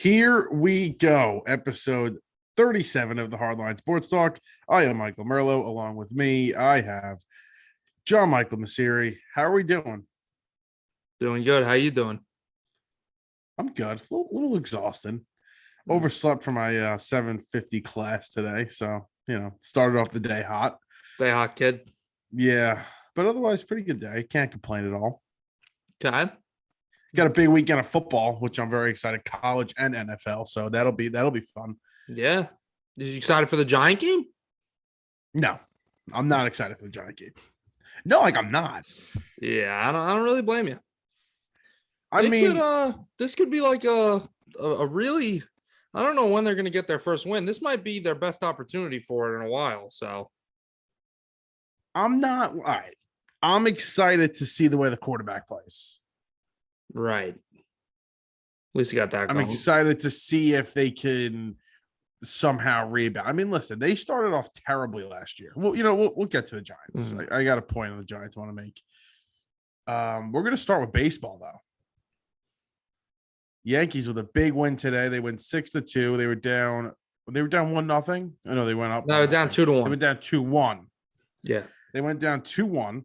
Here we go. Episode 37 of the Hardline Sports Talk. I am Michael Merlo. Along with me, I have John Michael Masiri. How are we doing? Doing good. How you doing? I'm good. A little exhausted. Overslept for my 7:50 class today. So, started off the day hot. Stay hot, kid. Yeah. But otherwise, pretty good day. Can't complain at all. Okay. Got a big weekend of football, which I'm very excited. College and NFL. So that'll be fun. Yeah. Are you excited for the Giant game? No, I'm not excited for the Giant game. No, I'm not. Yeah, I don't really blame you. This could be like a really, I don't know when they're going to get their first win. This might be their best opportunity for it in a while. So I'm not all right. I'm excited to see the way the quarterback plays. Right. At least you got that going. I'm excited to see if they can somehow rebound. I mean, listen, they started off terribly last year. Well, we'll get to the Giants. I got a point on the Giants I want to make. We're going to start with baseball, though. Yankees with a big win today. They went 6-2. They were down 1-0. I know they went up. No, down 2-1. They went down 2-1. Yeah. They went down 2-1,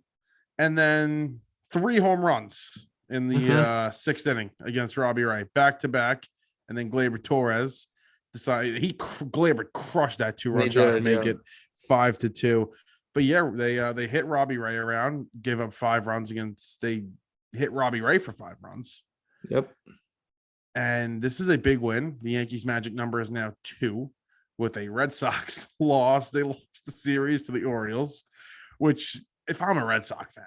and then 3 home runs in the sixth inning against Robbie Ray, back to back, and then Gleyber Torres decided Gleyber crushed that 2-run shot to make it 5-2. But yeah, they hit Robbie Ray around, gave up 5 runs against. They hit Robbie Ray for 5 runs. Yep. And this is a big win. The Yankees' magic number is now 2 with a Red Sox loss. They lost the series to the Orioles, which, if I'm a Red Sox fan,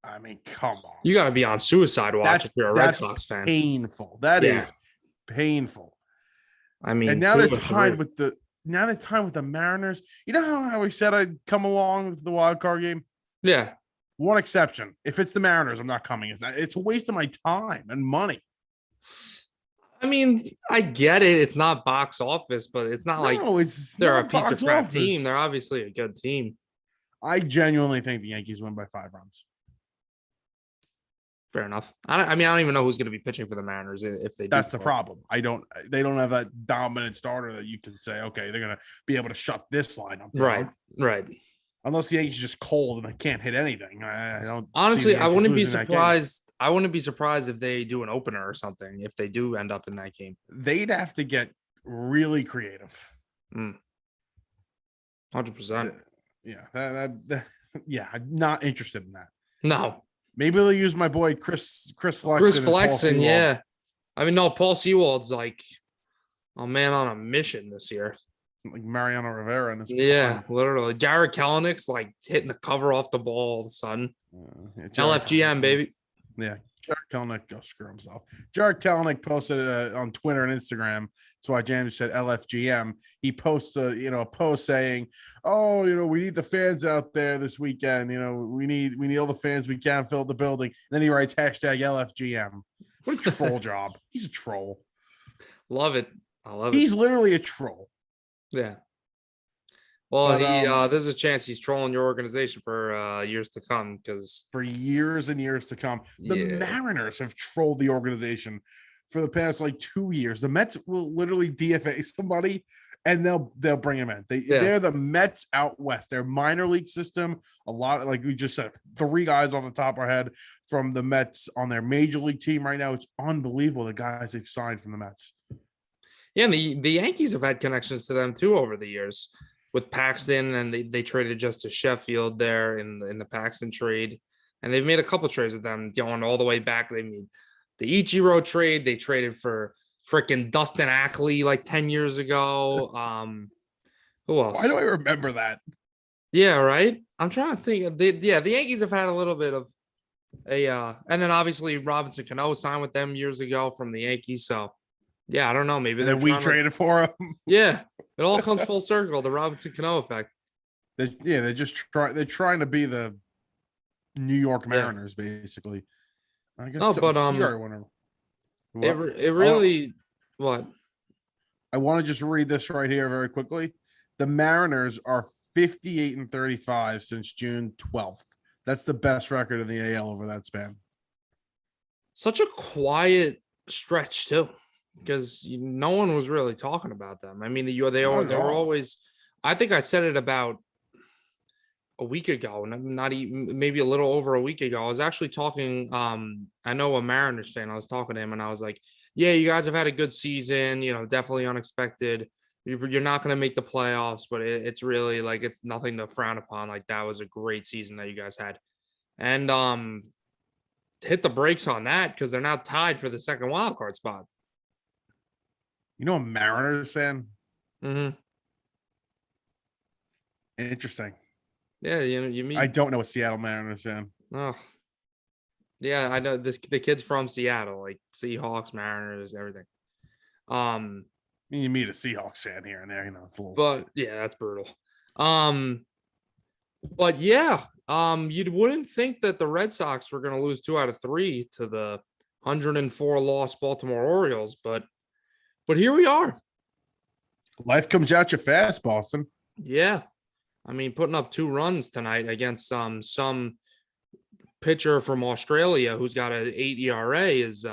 I mean, come on. You got to be on suicide watch if you're a Red Sox fan. Painful. That is painful. I mean, and now they're tied with the Mariners. You know how we said I'd come along with the wild card game? Yeah. One exception. If it's the Mariners, I'm not coming. It's a waste of my time and money. I mean, I get it. It's not box office, but it's not they're a piece of crap team. They're obviously a good team. I genuinely think the Yankees win by 5 runs. Fair enough. I don't even know who's going to be pitching for the Mariners if they do. That's the problem. They don't have that dominant starter that you can say, okay, they're going to be able to shut this lineup down. Right. Unless the Yankees are just cold and they can't hit anything. I don't. Honestly, I wouldn't be surprised. I wouldn't be surprised if they do an opener or something, if they do end up in that game. They'd have to get really creative. 100%. Yeah. I'm not interested in that. No. Maybe they'll use my boy Chris Flexen. Chris Flexen, yeah. I mean, no, Paul Sewald's like a man on a mission this year. Like Mariano Rivera in this. Yeah, literally. Jared Kelenick's like hitting the cover off the ball all of a sudden. LFGM, baby. Yeah, Jared Kelenick, go screw himself. Jared Kelenick posted on Twitter and Instagram. That's why James said LFGM. He posts a post saying, "Oh, we need the fans out there this weekend. We need all the fans we can fill the building." And then he writes hashtag LFGM. What a troll job. He's a troll. Love it. I love it. He's literally a troll. Yeah. Well, there's a chance he's trolling your organization for years to come, because for years and years to come, the Mariners have trolled the organization for the past 2 years. The Mets will literally DFA somebody and they'll bring him in. They're the Mets out west. Their minor league system, a lot, like we just said, 3 guys off the top of our head from the Mets on their major league team right now. It's unbelievable, the guys they've signed from the Mets. Yeah, and the Yankees have had connections to them too over the years with Paxton, and they traded Justice Sheffield there in the Paxton trade, and they've made a couple trades with them going all the way back. They made the Ichiro trade. They traded for freaking Dustin Ackley 10 years ago. Who else? Why do I remember that? Yeah, right. I'm trying to think. The Yankees have had a little bit of and then obviously Robinson Cano signed with them years ago from the Yankees. So. Yeah, I don't know. Maybe then we traded for him. Yeah, it all comes full circle. The Robinson Cano effect. They're trying to be the New York Mariners, basically. I guess. It really what? I want to just read this right here very quickly. The Mariners are 58-35 since June 12th. That's the best record in the AL over that span. Such a quiet stretch too. because no one was really talking about them. I mean, they were Not at all. always. I think I said it about a week ago, not even maybe a little over a week ago. I was actually talking. I know a Mariners fan. I was talking to him, and I was like, "Yeah, you guys have had a good season. You know, definitely unexpected. You're not going to make the playoffs, but it's really like it's nothing to frown upon. Like that was a great season that you guys had." And hit the brakes on that because they're now tied for the second wild card spot. You know, a Mariners fan. Mm-hmm. Interesting. Yeah, you meet. I don't know a Seattle Mariners fan. Oh, yeah, I know this. The kid's from Seattle, like Seahawks, Mariners, everything. You meet a Seahawks fan here and there, you know, it's a little. But yeah, that's brutal. But yeah, you wouldn't think that the Red Sox were going to lose 2 out of 3 to the 104 loss Baltimore Orioles, but here we are. Life comes at you fast, Boston. Yeah, I mean, putting up 2 runs tonight against some pitcher from Australia who's got an 8 ERA is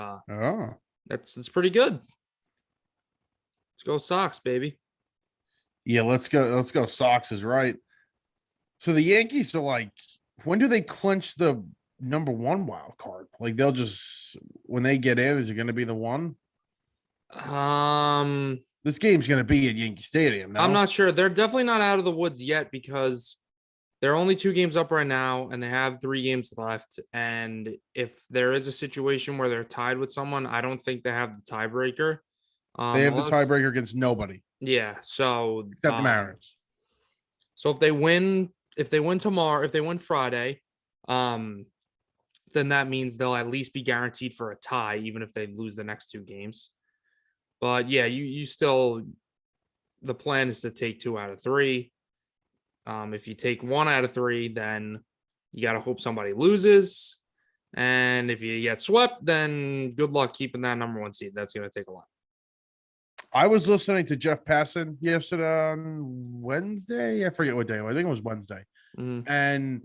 that's pretty good. Let's go Sox, baby. Yeah, let's go. Sox is right. So the Yankees are like, when do they clinch the number 1 wild card? Like they'll just when they get in, is it going to be the 1? This game's going to be at Yankee Stadium. No? I'm not sure. They're definitely not out of the woods yet because they're only 2 games up right now, and they have 3 games left. And if there is a situation where they're tied with someone, I don't think they have the tiebreaker. They have the tiebreaker against nobody. Yeah, so except the Mariners. So if they win tomorrow, if they win Friday, then that means they'll at least be guaranteed for a tie, even if they lose the next 2 games. But yeah, you still, the plan is to take 2 out of 3. If you take 1 out of 3, then you got to hope somebody loses. And if you get swept, then good luck keeping that number 1 seed. That's going to take a lot. I was listening to Jeff Passan yesterday on Wednesday. I forget what day. I think it was Wednesday. Mm-hmm. And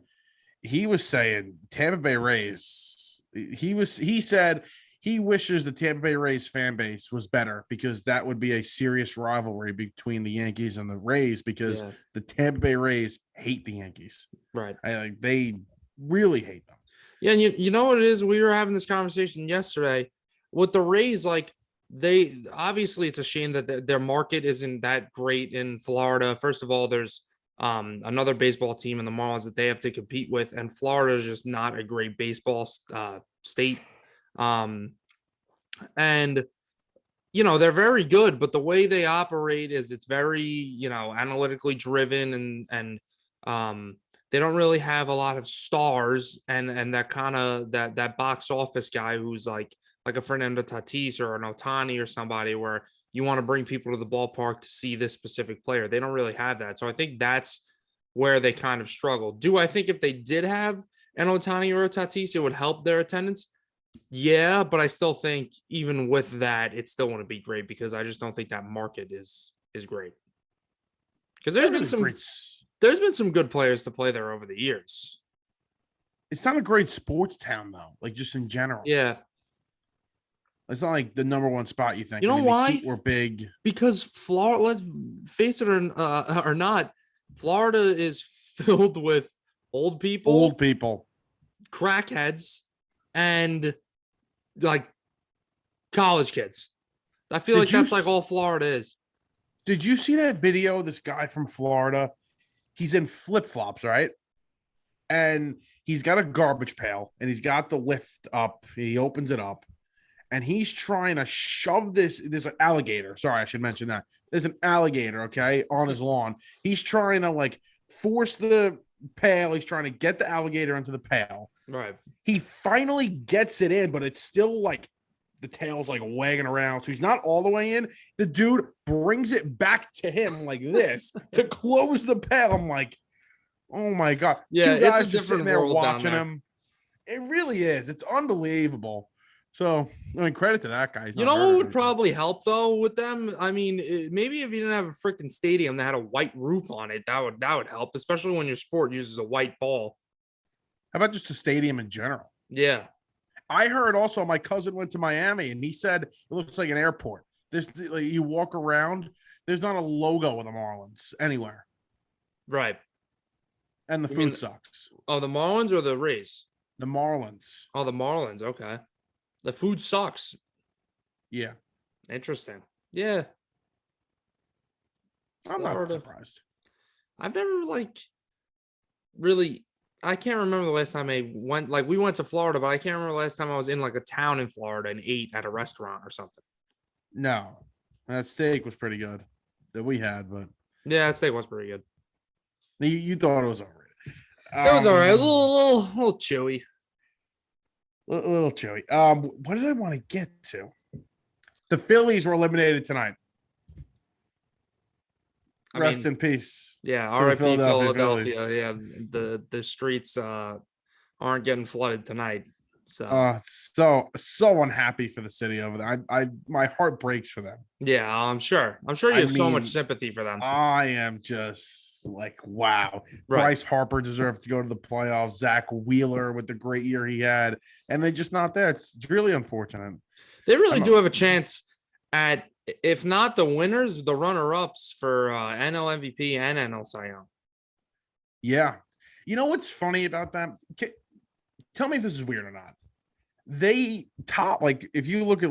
he was saying Tampa Bay Rays. He said he wishes the Tampa Bay Rays fan base was better because that would be a serious rivalry between the Yankees and the Rays because the Tampa Bay Rays hate the Yankees. Right. They really hate them. Yeah. And you know what it is? We were having this conversation yesterday with the Rays. Like they obviously it's a shame that their market isn't that great in Florida. First of all, there's another baseball team in the Marlins that they have to compete with, and Florida is just not a great baseball state. And you know, they're very good, but the way they operate is it's very, analytically driven and they don't really have a lot of stars and that kind of that box office guy who's like a Fernando Tatis or an Ohtani or somebody where you want to bring people to the ballpark to see this specific player. They don't really have that. So I think that's where they kind of struggle. Do I think if they did have an Ohtani or a Tatis, it would help their attendance? Yeah, but I still think even with that, it still wouldn't be great because I just don't think that market is great. Because there's been some good players to play there over the years. It's not a great sports town though, like just in general. Yeah. It's not like the number 1 spot you think. You know why? The Heat were big. Because Florida, let's face it or not, Florida is filled with old people, crackheads, and like college kids. I feel like that's like all Florida is. Did you see that video? This guy from Florida, he's in flip-flops, right? And he's got a garbage pail and he's got the lift up. He opens it up and he's trying to shove this. There's an alligator. Sorry, I should mention that. There's an alligator, okay, on his lawn. He's trying to like force the pail. He's trying to get the alligator into the pail. Right. He finally gets it in, but it's still like the tail's like wagging around. So he's not all the way in. The dude brings it back to him like this to close the pail. I'm like, oh my God. Yeah, 2 guys just sitting there watching him. It really is. It's unbelievable. So, I mean, credit to that guy. You know what would probably help though with them? I mean, maybe if you didn't have a freaking stadium that had a white roof on it, that would help, especially when your sport uses a white ball. How about just a stadium in general? Yeah. I heard also my cousin went to Miami and he said it looks like an airport. Like, you walk around, there's not a logo of the Marlins anywhere. Right. And the food sucks. Oh, the Marlins or the Rays? The Marlins. Oh, the Marlins. Okay. The food sucks. Yeah. Interesting. Yeah. I'm not surprised. I've never really. I can't remember the last time I went. We went to Florida, but I can't remember the last time I was in a town in Florida and ate at a restaurant or something. No, that steak was pretty good that we had, but yeah, that steak was pretty good. You thought it was alright. It was alright. A little chewy. A little chewy. What did I want to get to? The Phillies were eliminated tonight. Rest in peace. Yeah, R.I.P. Philadelphia. Yeah, the streets aren't getting flooded tonight. So so unhappy for the city over there. My heart breaks for them. Yeah, I'm sure you have so much sympathy for them. I am just like, wow. Right. Bryce Harper deserved to go to the playoffs. Zach Wheeler with the great year he had, and they're just not there. It's really unfortunate. They really do have a chance at, if not the winners, the runner-ups for NL MVP and NL Cy Young. Yeah. You know what's funny about that? Tell me if this is weird or not. They if you look at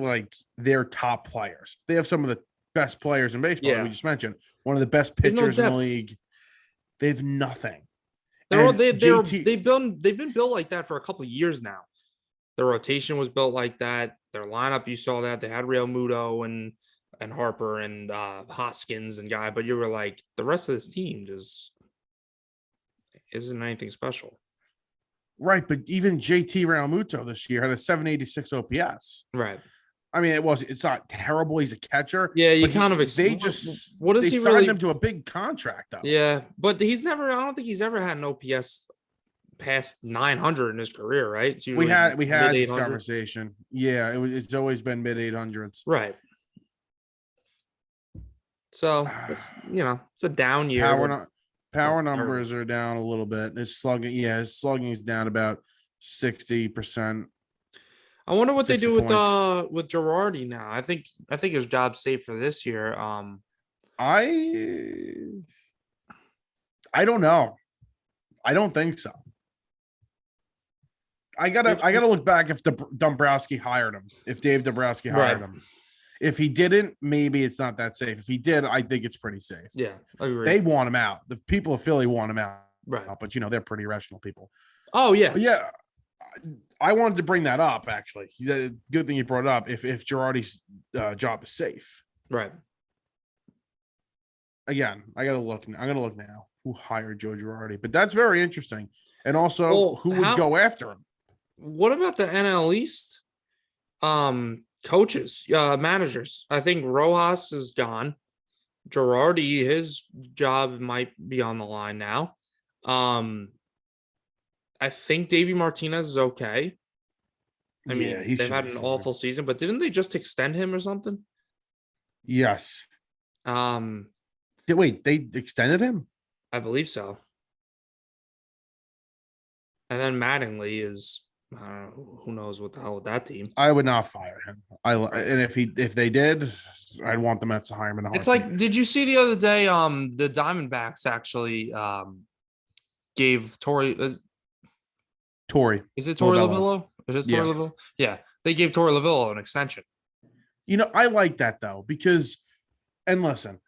their top players, they have some of the best players in baseball. Yeah. We just mentioned one of the best pitchers in the league. They have nothing. They've been built like that for a couple of years now. Their rotation was built like that. Their lineup, you saw that they had Real Muto and Harper and Hoskins and guy, but you were like, the rest of this team just isn't anything special. Right, but even JT Realmuto this year had a 786 OPS. Right. I mean, it's not terrible. He's a catcher. Yeah, you kind of what is he signed really... him to a big contract though. Yeah, but I don't think he's ever had an OPS past 900 in his career, right? We had this conversation. Yeah, it's always been mid 800s. Right. So it's a down year. Power numbers are down a little bit. His slugging is down about 60%. I wonder what they do with Girardi now. I think his job's safe for this year. I don't know. I don't think so. I gotta look back if Dombrowski hired him. If Dave Dombrowski hired him. If he didn't, maybe it's not that safe. If he did, I think it's pretty safe. Yeah, I agree. They want him out. The people of Philly want him out. Right. But, they're pretty rational people. Oh, yeah. But yeah. I wanted to bring that up, actually. Good thing you brought it up. If Girardi's job is safe. Right. Again, I'm going to look now who hired Joe Girardi. But that's very interesting. And also, who would go after him? What about the NL East? Coaches, managers. I think Rojas is gone. Girardi, his job might be on the line now. I think Davey Martinez is okay. I mean, they've had an awful season, but didn't they just extend him or something? Yes. Wait, they extended him? I believe so. And then Mattingly is, who knows what the hell with that team. I would not fire him. And if they did, I'd want the Mets to hire him in a heartbeat. It's like, did you see the other day? The Diamondbacks actually gave Torey. Is it Torey Lavillo? It is Torey Lavillo. Yeah, they gave Torey Lavillo an extension. I like that though because, and listen,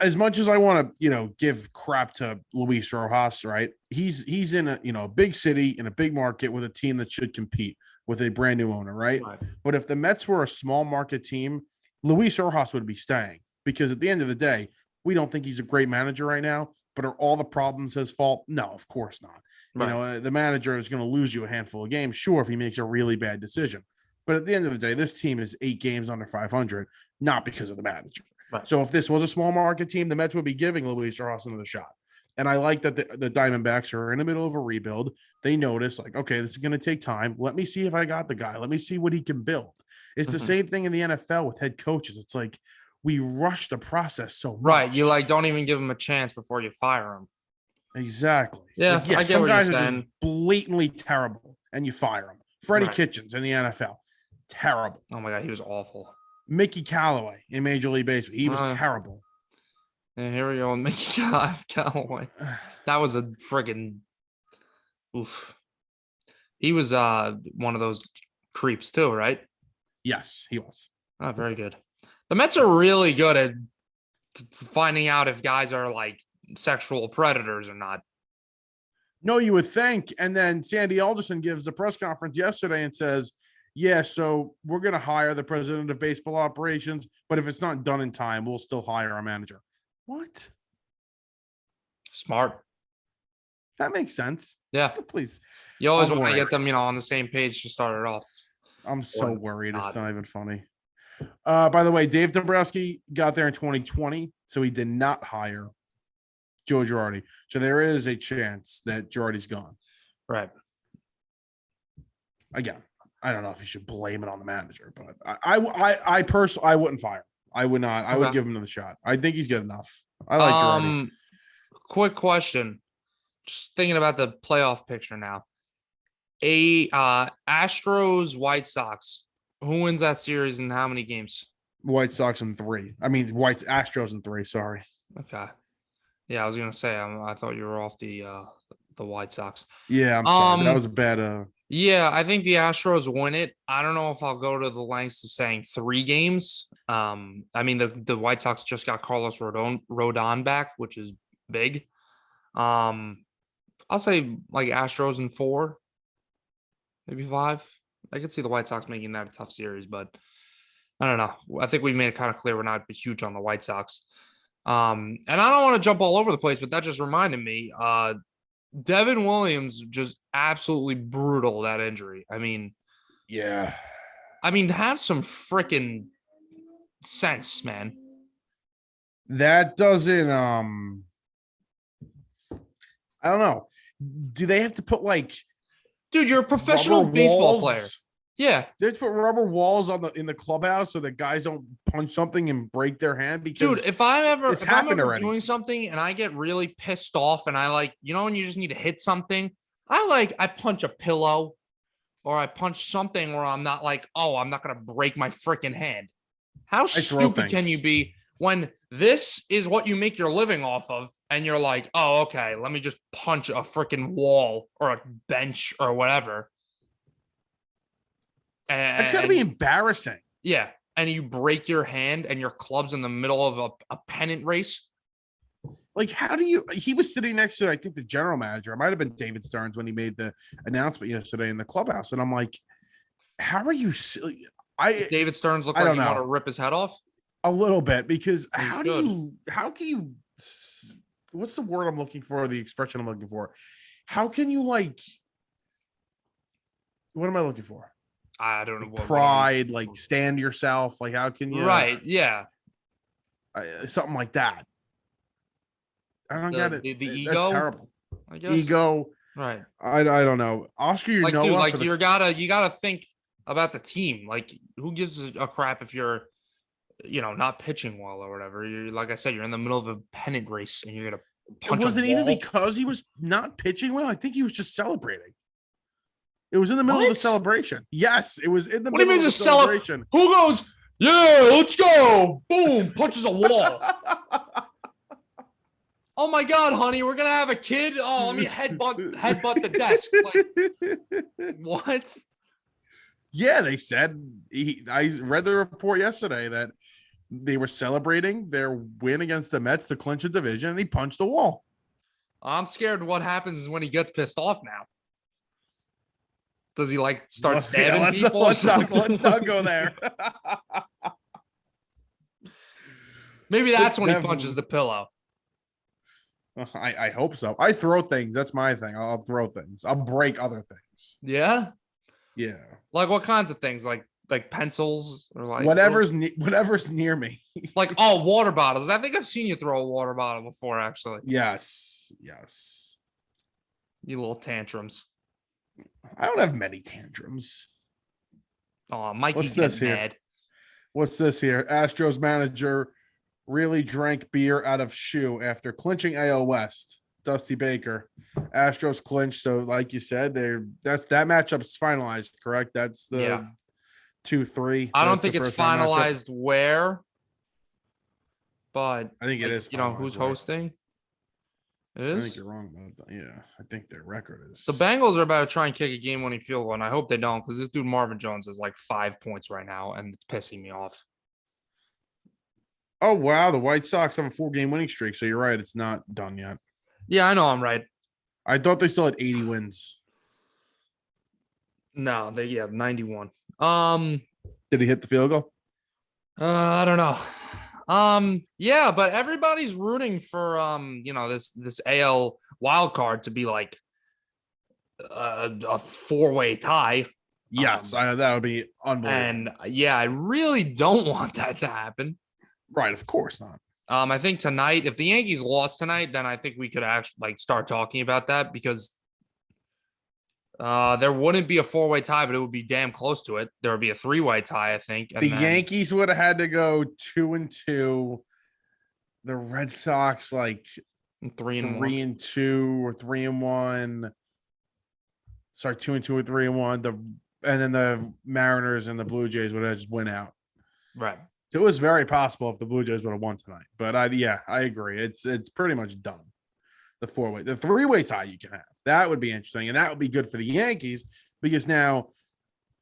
as much as I want to, give crap to Luis Rojas, right? He's in a big city in a big market with a team that should compete with a brand new owner, right? But if the Mets were a small market team, Luis Rojas would be staying because at the end of the day, we don't think he's a great manager right now. But are all the problems his fault? No, of course not. Right. The manager is going to lose you a handful of games, sure, if he makes a really bad decision. But at the end of the day, this team is 8 games under 500, not because of the manager. Right. So if this was a small market team, the Mets would be giving Luis Rojas another shot. And I like that the Diamondbacks are in the middle of a rebuild. They notice, okay, this is going to take time. Let me see if I got the guy. Let me see what he can build. It's the same thing in the NFL with head coaches. It's like we rush the process so much. Right. You don't even give him a chance before you fire him. Exactly. Yeah, I get some what guys you're are saying. just blatantly terrible and you fire them. Freddie Right. Kitchens in the NFL, terrible. Oh my God, he was awful. Mickey Callaway in Major League Baseball, he was terrible. And here we go, Mickey Callaway. That was a friggin' oof. He was one of those creeps too, right? Yes, he was. Oh, very good. The Mets are really good at finding out if guys are like sexual predators or not. No, you would think. And then Sandy Alderson gives a press conference yesterday and says, yeah, so we're going to hire the president of baseball operations, but if it's not done in time, we'll still hire a manager. What? Smart. That makes sense. Yeah. Please. You always want to get them, on the same page to start it off. I'm so worried. It's not even funny. By the way, Dave Dombrowski got there in 2020, so he did not hire Joe Girardi. So there is a chance that Girardi's gone. Right. Again, I don't know if you should blame it on the manager, but I personally, I wouldn't fire. I would not. I would give him another shot. I think he's good enough. I like Girardi. Quick question. Just thinking about the playoff picture now. Astros, White Sox. Who wins that series and how many games? White Sox in 3. I mean, Astros in 3. Sorry. Okay. Yeah, I was gonna say. I thought you were off the White Sox. Yeah, I'm sorry. That was a bad. Yeah, I think the Astros win it. I don't know if I'll go to the lengths of saying 3 games. I mean, the White Sox just got Carlos Rodon back, which is big. I'll say like Astros in 4, maybe 5. I could see the White Sox making that a tough series, but I don't know. I think we've made it kind of clear we're not huge on the White Sox. And I don't want to jump all over the place, but that just reminded me, Devin Williams just absolutely brutal, that injury. I mean, yeah. I mean, have some freaking sense, man. That doesn't I don't know. Do they have to put like, dude, you're a professional baseball player. Yeah. They have to put rubber walls in the clubhouse so that guys don't punch something and break their hand? Because dude, if I'm ever already doing something and I get really pissed off and I like, when you just need to hit something, I punch a pillow or I punch something where I'm not like, oh, I'm not gonna break my freaking hand. How stupid can you be when this is what you make your living off of? And you're like, oh, okay, let me just punch a freaking wall or a bench or whatever. And it's got to be embarrassing. Yeah. And you break your hand and your club's in the middle of a pennant race. Like, he was sitting next to, I think, the general manager. It might have been David Stearns when he made the announcement yesterday in the clubhouse. And I'm like, how are you? David Stearns look like you want to rip his head off? A little bit, because how can you, what's the word I'm looking for? The expression I'm looking for. How can you what am I looking for? I don't know. Pride, stand yourself. Like, how can you? Right. Yeah. Something like that. I don't get it. The ego. That's terrible. I guess. Ego. Right. I don't know. Oscar, you gotta think about the team. Like, who gives a crap if you're, not pitching well or whatever? You're, like I said, you're in the middle of a pennant race and you're gonna punch. It wasn't even because he was not pitching well. I think he was just celebrating. It was in the middle of the celebration. Yes, it was in the middle of the celebration. Who goes, yeah, let's go. Boom, punches a wall. Oh my God, honey, we're going to have a kid. Oh, let me headbutt the desk. Like, what? Yeah, they said, I read the report yesterday that they were celebrating their win against the Mets to clinch a division, and he punched the wall. I'm scared what happens when he gets pissed off now. Does he start stabbing people? Let's not go there. Maybe that's when he punches the pillow. I hope so. I throw things. That's my thing. I'll throw things. I'll break other things. Yeah. Yeah. Like what kinds of things? Like pencils or whatever's near me. Water bottles. I think I've seen you throw a water bottle before, actually. Yes. You little tantrums. I don't have many tantrums. Oh, Mikey gets mad. What's this here? Astros manager really drank beer out of shoe after clinching AL West Dusty Baker. Astros clinch. So, like you said, that matchup's finalized, correct? That's the 2-3. I don't think it's finalized where, but I think it is. Who's hosting? It is. I think you're wrong about that. Yeah, I think their record is. The Bengals are about to try and kick a game-winning field goal, and I hope they don't, because this dude Marvin Jones is like 5 points right now, and it's pissing me off. Oh wow, the White Sox have a 4-game winning streak. So you're right, it's not done yet. Yeah, I know I'm right. I thought they still had 80 wins. No, they have 91. Did he hit the field goal? I don't know. Yeah, but everybody's rooting for this AL wild card to be like a 4-way tie. Yes, that would be unbelievable. And yeah, I really don't want that to happen. Right, of course not. I think tonight, if the Yankees lost tonight, then I think we could actually start talking about that, because there wouldn't be a 4-way tie, but it would be damn close to it. There would be a 3-way tie, I think. And the Yankees would have had to go 2-2. The Red Sox 3-2 or 3-1. Sorry, 2-2 or 3-1. And then the Mariners and the Blue Jays would have just went out. Right. It was very possible if the Blue Jays would have won tonight. But I agree. It's pretty much done. The 4-way, the 3-way tie you can have. That would be interesting. And that would be good for the Yankees, because now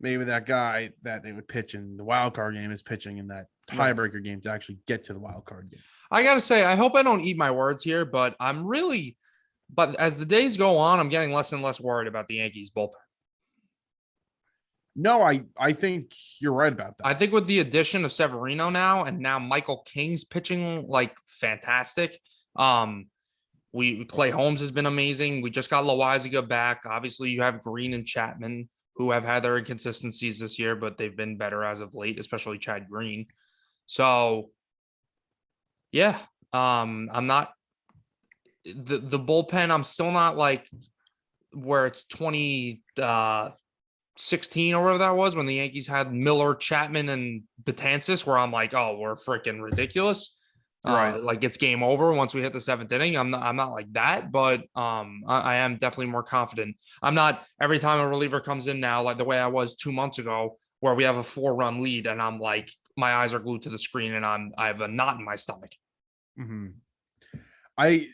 maybe that guy that they would pitch in the wild card game is pitching in that tiebreaker game to actually get to the wild card game. I got to say, I hope I don't eat my words here, but but as the days go on, I'm getting less and less worried about the Yankees bullpen. No, I think you're right about that. I think with the addition of Severino now, and now Michael King's pitching fantastic. Clay Holmes has been amazing. We just got Loaiziga back. Obviously, you have Green and Chapman, who have had their inconsistencies this year, but they've been better as of late, especially Chad Green. So, yeah, I'm not the bullpen. I'm still not where it's 2016 or whatever that was, when the Yankees had Miller, Chapman, and Betances, where I'm like, oh, we're freaking ridiculous. Right. It's game over once we hit the 7th inning. I'm not like that, but I am definitely more confident. I'm not every time a reliever comes in now, like the way I was 2 months ago, where we have a 4-run lead and I'm like, my eyes are glued to the screen and I have a knot in my stomach. Mm-hmm. I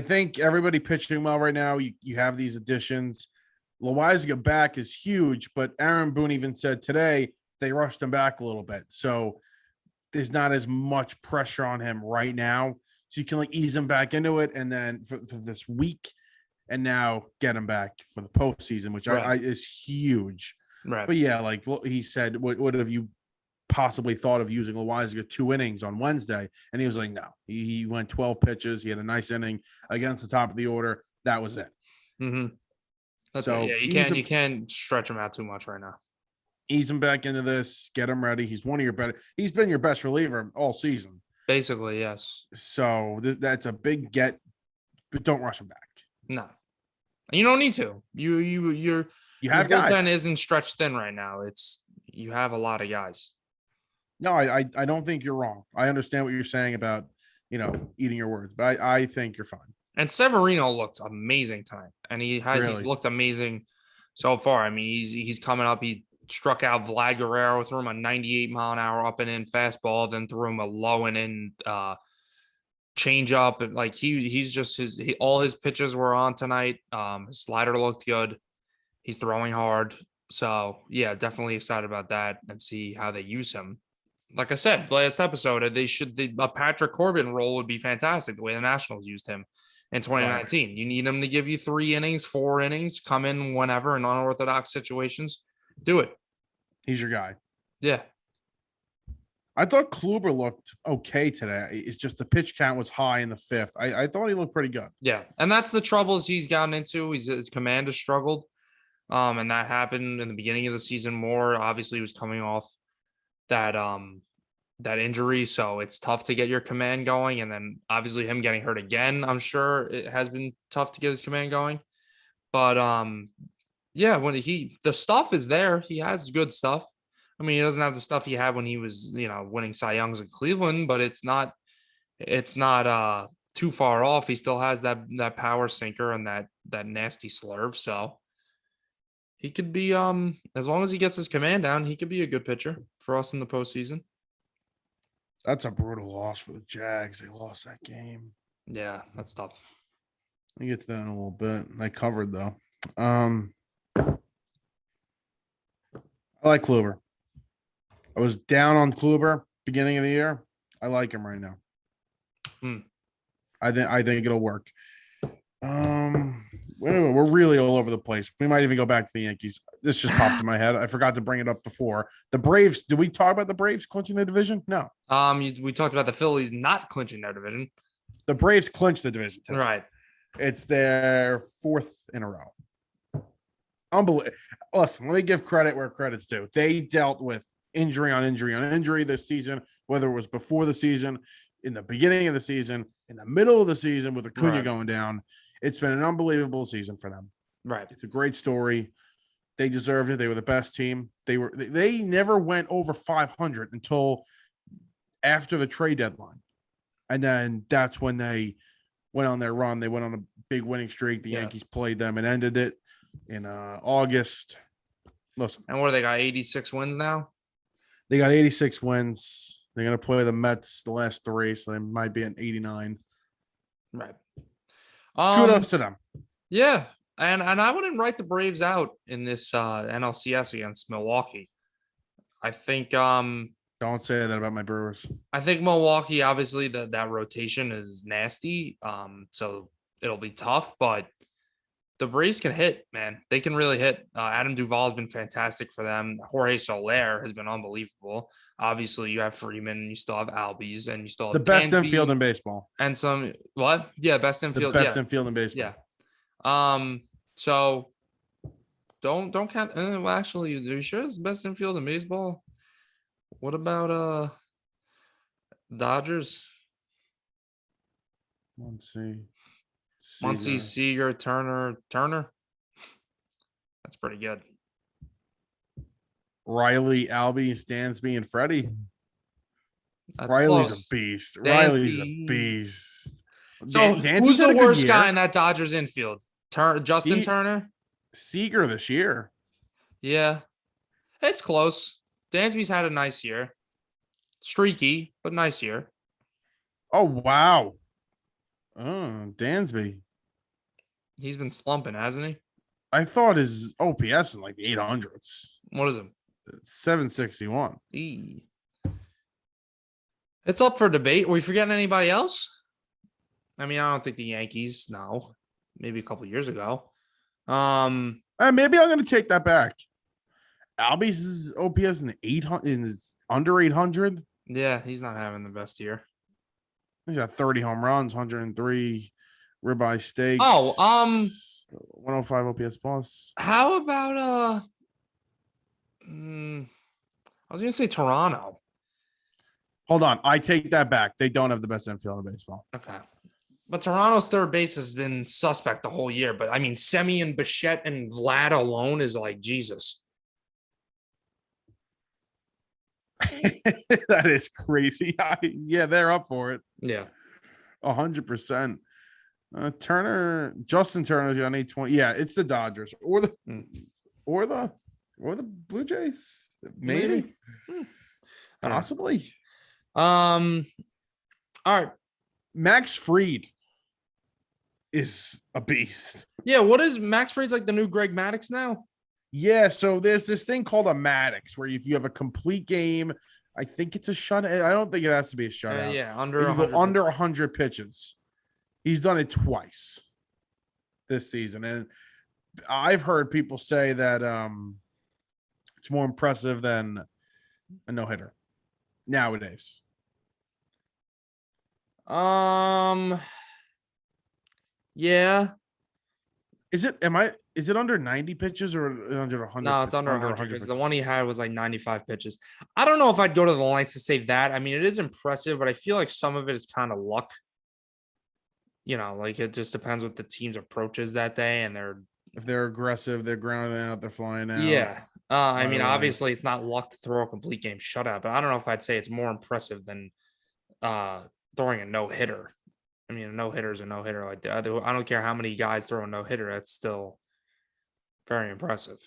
think everybody pitching well right now. You have these additions. Loaiziga back is huge, but Aaron Boone even said today they rushed him back a little bit. So there's not as much pressure on him right now. So you can ease him back into it. And then for this week, and now get him back for the postseason, which is huge. Right. But yeah, he said, what have you possibly thought of using Loaiziga 2 innings on Wednesday? And he was like, no, he went 12 pitches. He had a nice inning against the top of the order. That was it. Mm-hmm. You can't stretch him out too much right now. Ease him back into this, get him ready. He's he's been your best reliever all season. Basically, yes. So that's a big get, but don't rush him back. No. You don't need to. You have guys. Bullpen isn't stretched thin right now. You have a lot of guys. No, I don't think you're wrong. I understand what you're saying about, eating your words, but I think you're fine. And Severino looked amazing tonight, and he's looked amazing so far. I mean, he's coming up. He struck out Vlad Guerrero, threw him a 98-mile-an-hour up and in fastball, then threw him a low and in change up. And he's just all his pitches were on tonight. His slider looked good. He's throwing hard. So yeah, definitely excited about that and see how they use him. Like I said, last episode, a Patrick Corbin role would be fantastic the way the Nationals used him in 2019. Right. You need him to give you 3 innings, 4 innings, come in whenever in unorthodox situations. Do it. He's your guy. Yeah. I thought Kluber looked okay today. It's just the pitch count was high in the 5th. I thought he looked pretty good. Yeah. And that's the troubles he's gotten into. His command has struggled. And that happened in the beginning of the season more. Obviously, he was coming off that injury. So it's tough to get your command going. And then obviously him getting hurt again, I'm sure it has been tough to get his command going. But yeah, when the stuff is there, he has good stuff. I mean, he doesn't have the stuff he had when he was, winning Cy Youngs in Cleveland, but it's not too far off. He still has that power sinker and that nasty slurve. So he could be as long as he gets his command down, he could be a good pitcher for us in the postseason. That's a brutal loss for the Jags. They lost that game. Yeah, that's tough. I'll get to that in a little bit. They covered though. I like Kluber. I was down on Kluber beginning of the year. I like him right now. I think it'll work. We're really all over the place. We might even go back to the Yankees. This just popped in my head. I forgot to bring it up before. The Braves. Did we talk about the Braves clinching the division? No. We talked about the Phillies not clinching their division. The Braves clinched the division today. Right. It's their 4th in a row. Unbelievable. Listen, let me give credit where credit's due. They dealt with injury on injury on injury this season, whether it was before the season, in the beginning of the season, in the middle of the season with Acuna going down. It's been an unbelievable season for them. Right. It's a great story. They deserved it. They were the best team. They never went over 500 until after the trade deadline. And then that's when they went on their run. They went on a big winning streak. The Yankees played them and ended it in August. Listen. And what do they got? 86 wins now? They got 86 wins. They're going to play the Mets the last 3, so they might be at 89. Right. Kudos to them. Yeah. And I wouldn't write the Braves out in this NLCS against Milwaukee. I think don't say that about my Brewers. I think Milwaukee, obviously, that rotation is nasty. So it'll be tough, but the Braves can hit, man. They can really hit. Adam Duvall has been fantastic for them. Jorge Soler has been unbelievable. Obviously, you have Freeman, you still have Albies, and you still have the best infield in baseball. And some what? Yeah, best infield. The best infield in baseball. Yeah. So don't count. Well, actually, are you sure it's the best infield in baseball? What about Dodgers? Let's see. Muncy, Seager, Turner. That's pretty good. Riley, Albie, Stansby, and Freddie. That's Riley's close. A beast. Dansby. Riley's a beast. So who's the worst guy in that Dodgers infield? Justin Turner? Seager this year. Yeah. It's close. Dansby's had a nice year. Streaky, but nice year. Oh, wow. Oh, Dansby. He's been slumping, hasn't he? I thought his OPS in like the 800s. What is it? 761. It's up for debate. Are we forgetting anybody else? I mean, I don't think the Yankees. No, maybe a couple years ago. Maybe I'm going to take that back. Albie's OPS in the 800 is under 800. Yeah, he's not having the best year. He's got 30 home runs, 103 ribeye steaks. 105 OPS plus. How about I was gonna say Toronto. Hold on, I take that back. They don't have the best infield in baseball. Okay, but Toronto's third base has been suspect the whole year. But I mean, Semien, Bichette, and Vlad alone is like Jesus. That is crazy. Yeah, they're up for it. Yeah, 100%. Justin Turner's got an 820. Yeah, it's the Dodgers or the Blue Jays. Maybe. Possibly. All right. Max Fried is a beast. Yeah, what is Max Fried's like the new Greg Maddux now? Yeah, so there's this thing called a Maddux where if you have a complete game, I think it's a shutout. I don't think it has to be a shutout. Yeah, under 100 pitches. He's done it twice this season. And I've heard people say that it's more impressive than a no-hitter nowadays. Yeah. Is it under 90 pitches or under 100? No, it's under 100 pitches. The one he had was like 95 pitches. I don't know if I'd go to the lengths to say that. I mean, it is impressive, but I feel like some of it is kind of luck. You know, like it just depends what the team's approach is that day, and if they're aggressive, they're grounding out, they're flying out. Yeah. I mean, obviously it's not luck to throw a complete game shutout, but I don't know if I'd say it's more impressive than throwing a no-hitter I mean, a no hitter is a no hitter. Like I don't care how many guys throw a no hitter. That's still very impressive.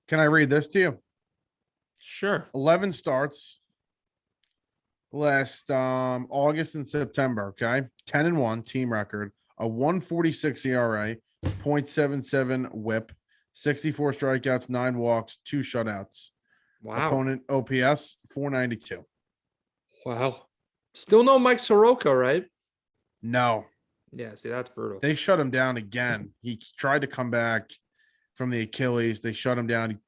Can I read this to you? Sure. 11 starts last August and September. Okay, 10-1 team record, a 1.46 ERA, 0.77 WHIP, 64 strikeouts, 9 walks, 2 shutouts. Wow. Opponent OPS 492. Wow. Still no Mike Soroka, right? No. Yeah, see, that's brutal. They shut him down again. He tried to come back from the Achilles. They shut him down.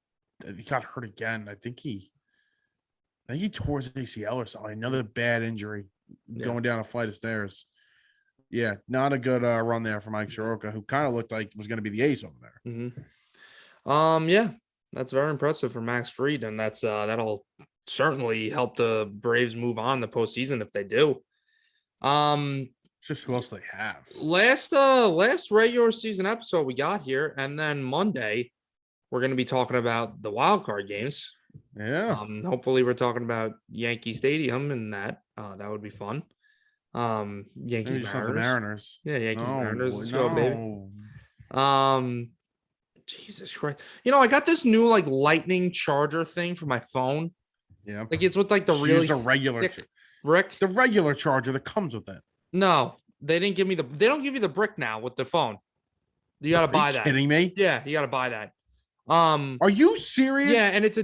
He got hurt again. I think he tore his ACL or something. Another bad injury going down a flight of stairs. Yeah, not a good run there for Mike Soroka, who kind of looked like was going to be the ace over there. Mm-hmm. Yeah, that's very impressive for Max Fried, and that's that'll certainly help the Braves move on the postseason if they do. Just who else they have? Last regular season episode we got here, and then Monday we're going to be talking about the wild card games. Yeah. Hopefully we're talking about Yankee Stadium, and that would be fun. Yankees Mariners. Yeah, Yankees Mariners. No. Jesus Christ. I got this new like lightning charger thing for my phone. Yeah. Like it's with like the really regular brick. The regular charger that comes with it. No, they didn't give me they don't give you the brick now with the phone. You got to buy that. Kidding me? Yeah, you got to buy that. Are you serious? Yeah, and it's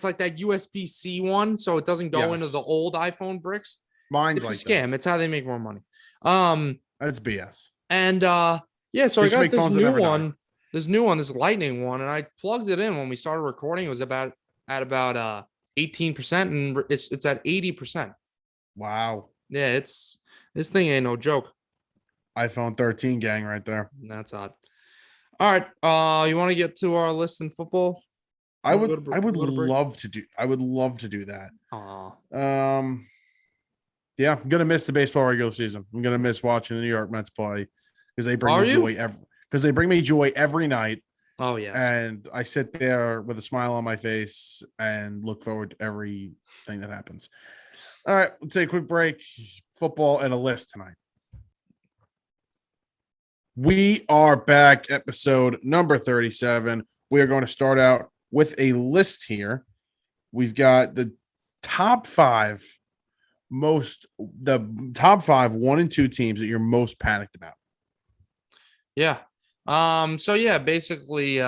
like that USB-C one, so it doesn't go into the old iPhone bricks. Mine's it's a scam. It's how they make more money. That's BS. And so I got this new one, this lightning one, and I plugged it in when we started recording. It was at about 18%, and it's at 80%. Wow. Yeah, this thing ain't no joke. iPhone 13 gang right there. That's odd. All right. You want to get to our list in football? I would love to do that. Yeah, I'm gonna miss the baseball regular season. I'm gonna miss watching the New York Mets play because they bring me joy every night. Oh yes. And I sit there with a smile on my face and look forward to everything that happens. All right, let's take a quick break. Football and a list tonight. We are back, episode number 37. We are going to start out with a list here. We've got the top 5 1 and 2 teams that you're most panicked about. Yeah. So yeah, basically,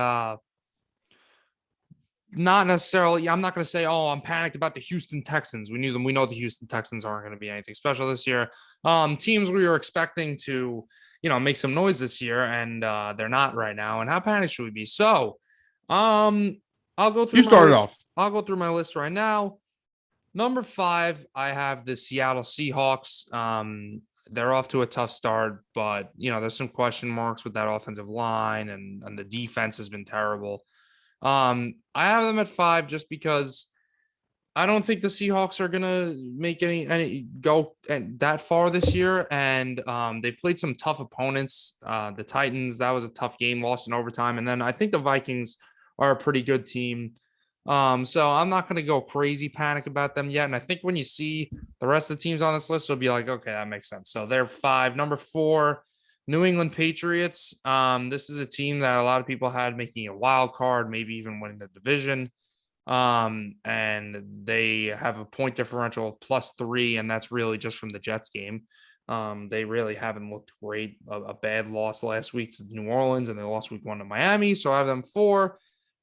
not necessarily. I'm not going to say, oh, I'm panicked about the Houston Texans. We knew them. We know the Houston Texans aren't going to be anything special this year. Teams we were expecting to, make some noise this year, and they're not right now. And how panicked should we be? So, I'll go through. You started off. I'll go through my list right now. Number 5, I have the Seattle Seahawks. They're off to a tough start, but there's some question marks with that offensive line, and the defense has been terrible. I have them at 5 just because I don't think the Seahawks are gonna make any go that far this year, and they've played some tough opponents. The Titans, that was a tough game, lost in overtime, and then I think the Vikings are a pretty good team. So I'm not going to go crazy panic about them yet. And I think when you see the rest of the teams on this list, you'll be like, okay, that makes sense. So they're 5. Number 4, New England Patriots. This is a team that a lot of people had making a wild card, maybe even winning the division. And they have a point differential of +3, and that's really just from the Jets game. They really haven't looked great. A bad loss last week to New Orleans, and they lost week 1 to Miami. So I have them 4.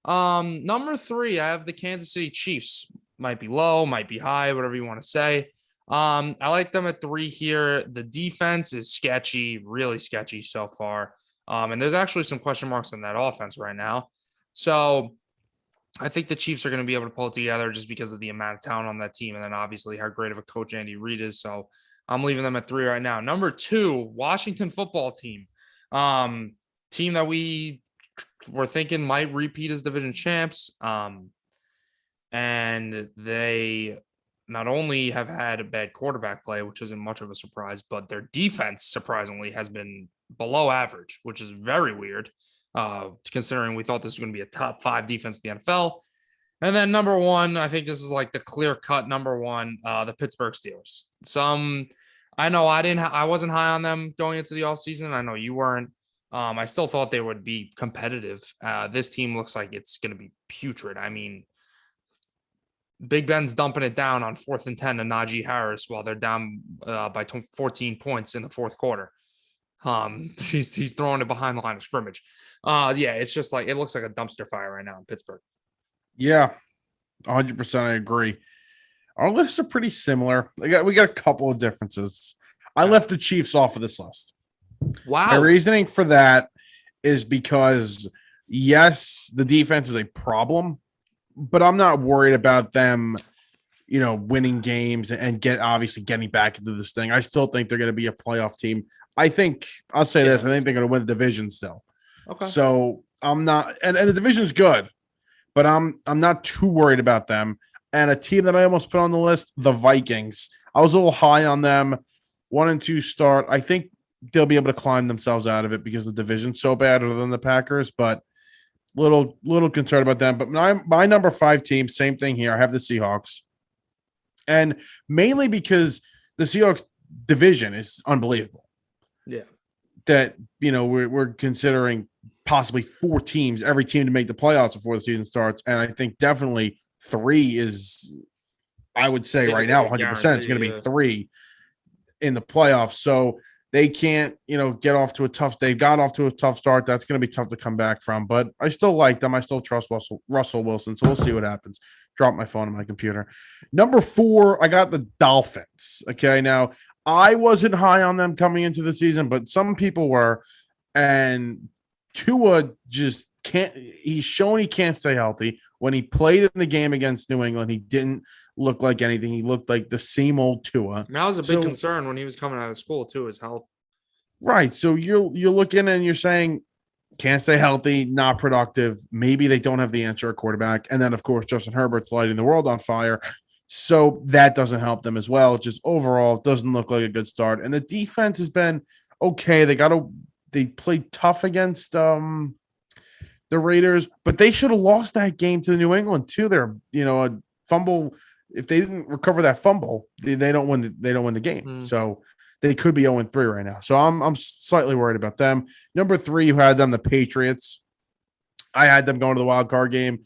Number 3, I have the Kansas City Chiefs. Might be low, might be high, whatever you want to say. I like them at 3 here. The defense is sketchy, really sketchy so far. And there's actually some question marks on that offense right now. So I think the Chiefs are going to be able to pull it together just because of the amount of talent on that team. And then obviously how great of a coach Andy Reid is. So I'm leaving them at 3 right now. Number 2, Washington football team. Team that we're thinking might repeat as division champs. And they not only have had a bad quarterback play, which isn't much of a surprise, but their defense surprisingly has been below average, which is very weird, considering we thought this was going to be a top 5 defense in the NFL. And then number 1, I think this is like the clear cut number 1, the Pittsburgh Steelers. I know I wasn't high on them going into the offseason. I know you weren't. I still thought they would be competitive. This team looks like it's going to be putrid. I mean, Big Ben's dumping it down on 4th and 10 to Najee Harris while they're down by 14 points in the fourth quarter. He's throwing it behind the line of scrimmage. Yeah, it's just like it looks like a dumpster fire right now in Pittsburgh. Yeah, 100%. I agree. Our lists are pretty similar. We got a couple of differences. I left the Chiefs off of this list. Wow. My reasoning for that is because, yes, the defense is a problem, but I'm not worried about them, winning games and obviously getting back into this thing. I still think they're going to be a playoff team. I think I'll say this. I think they're going to win the division still. Okay. So I'm not, and the division's good, but I'm not too worried about them. And a team that I almost put on the list, the Vikings. I was a little high on them. 1-2 start. I think they'll be able to climb themselves out of it because the division's so bad other than the Packers, but little concerned about them. But my number 5 team, same thing here. I have the Seahawks. And mainly because the Seahawks division is unbelievable. Yeah. That, we're considering possibly 4 teams, every team to make the playoffs before the season starts. And I think definitely 3 is, I would say right now, 100% it's going to be 3 in the playoffs. So they can't, get off to a tough. They got off to a tough start. That's going to be tough to come back from. But I still like them. I still trust Russell Wilson. So we'll see what happens. Drop my phone on my computer. Number 4, I got the Dolphins. Okay, now I wasn't high on them coming into the season, but some people were. And Tua just can't. He's shown he can't stay healthy. When he played in the game against New England, he didn't look like anything. He looked like the same old Tua. That was a big concern when he was coming out of school too, his health. Right. So you're looking and you're saying can't stay healthy, not productive. Maybe they don't have the answer at quarterback. And then of course Justin Herbert's lighting the world on fire. So that doesn't help them as well. Just overall, it doesn't look like a good start. And the defense has been okay. They played tough against the Raiders, but they should have lost that game to New England too. They're, a fumble. If they didn't recover that fumble, they don't win. They don't win the game. So they could be 0-3 right now. So I'm slightly worried about them. Number 3, you had them, the Patriots. I had them going to the wild card game,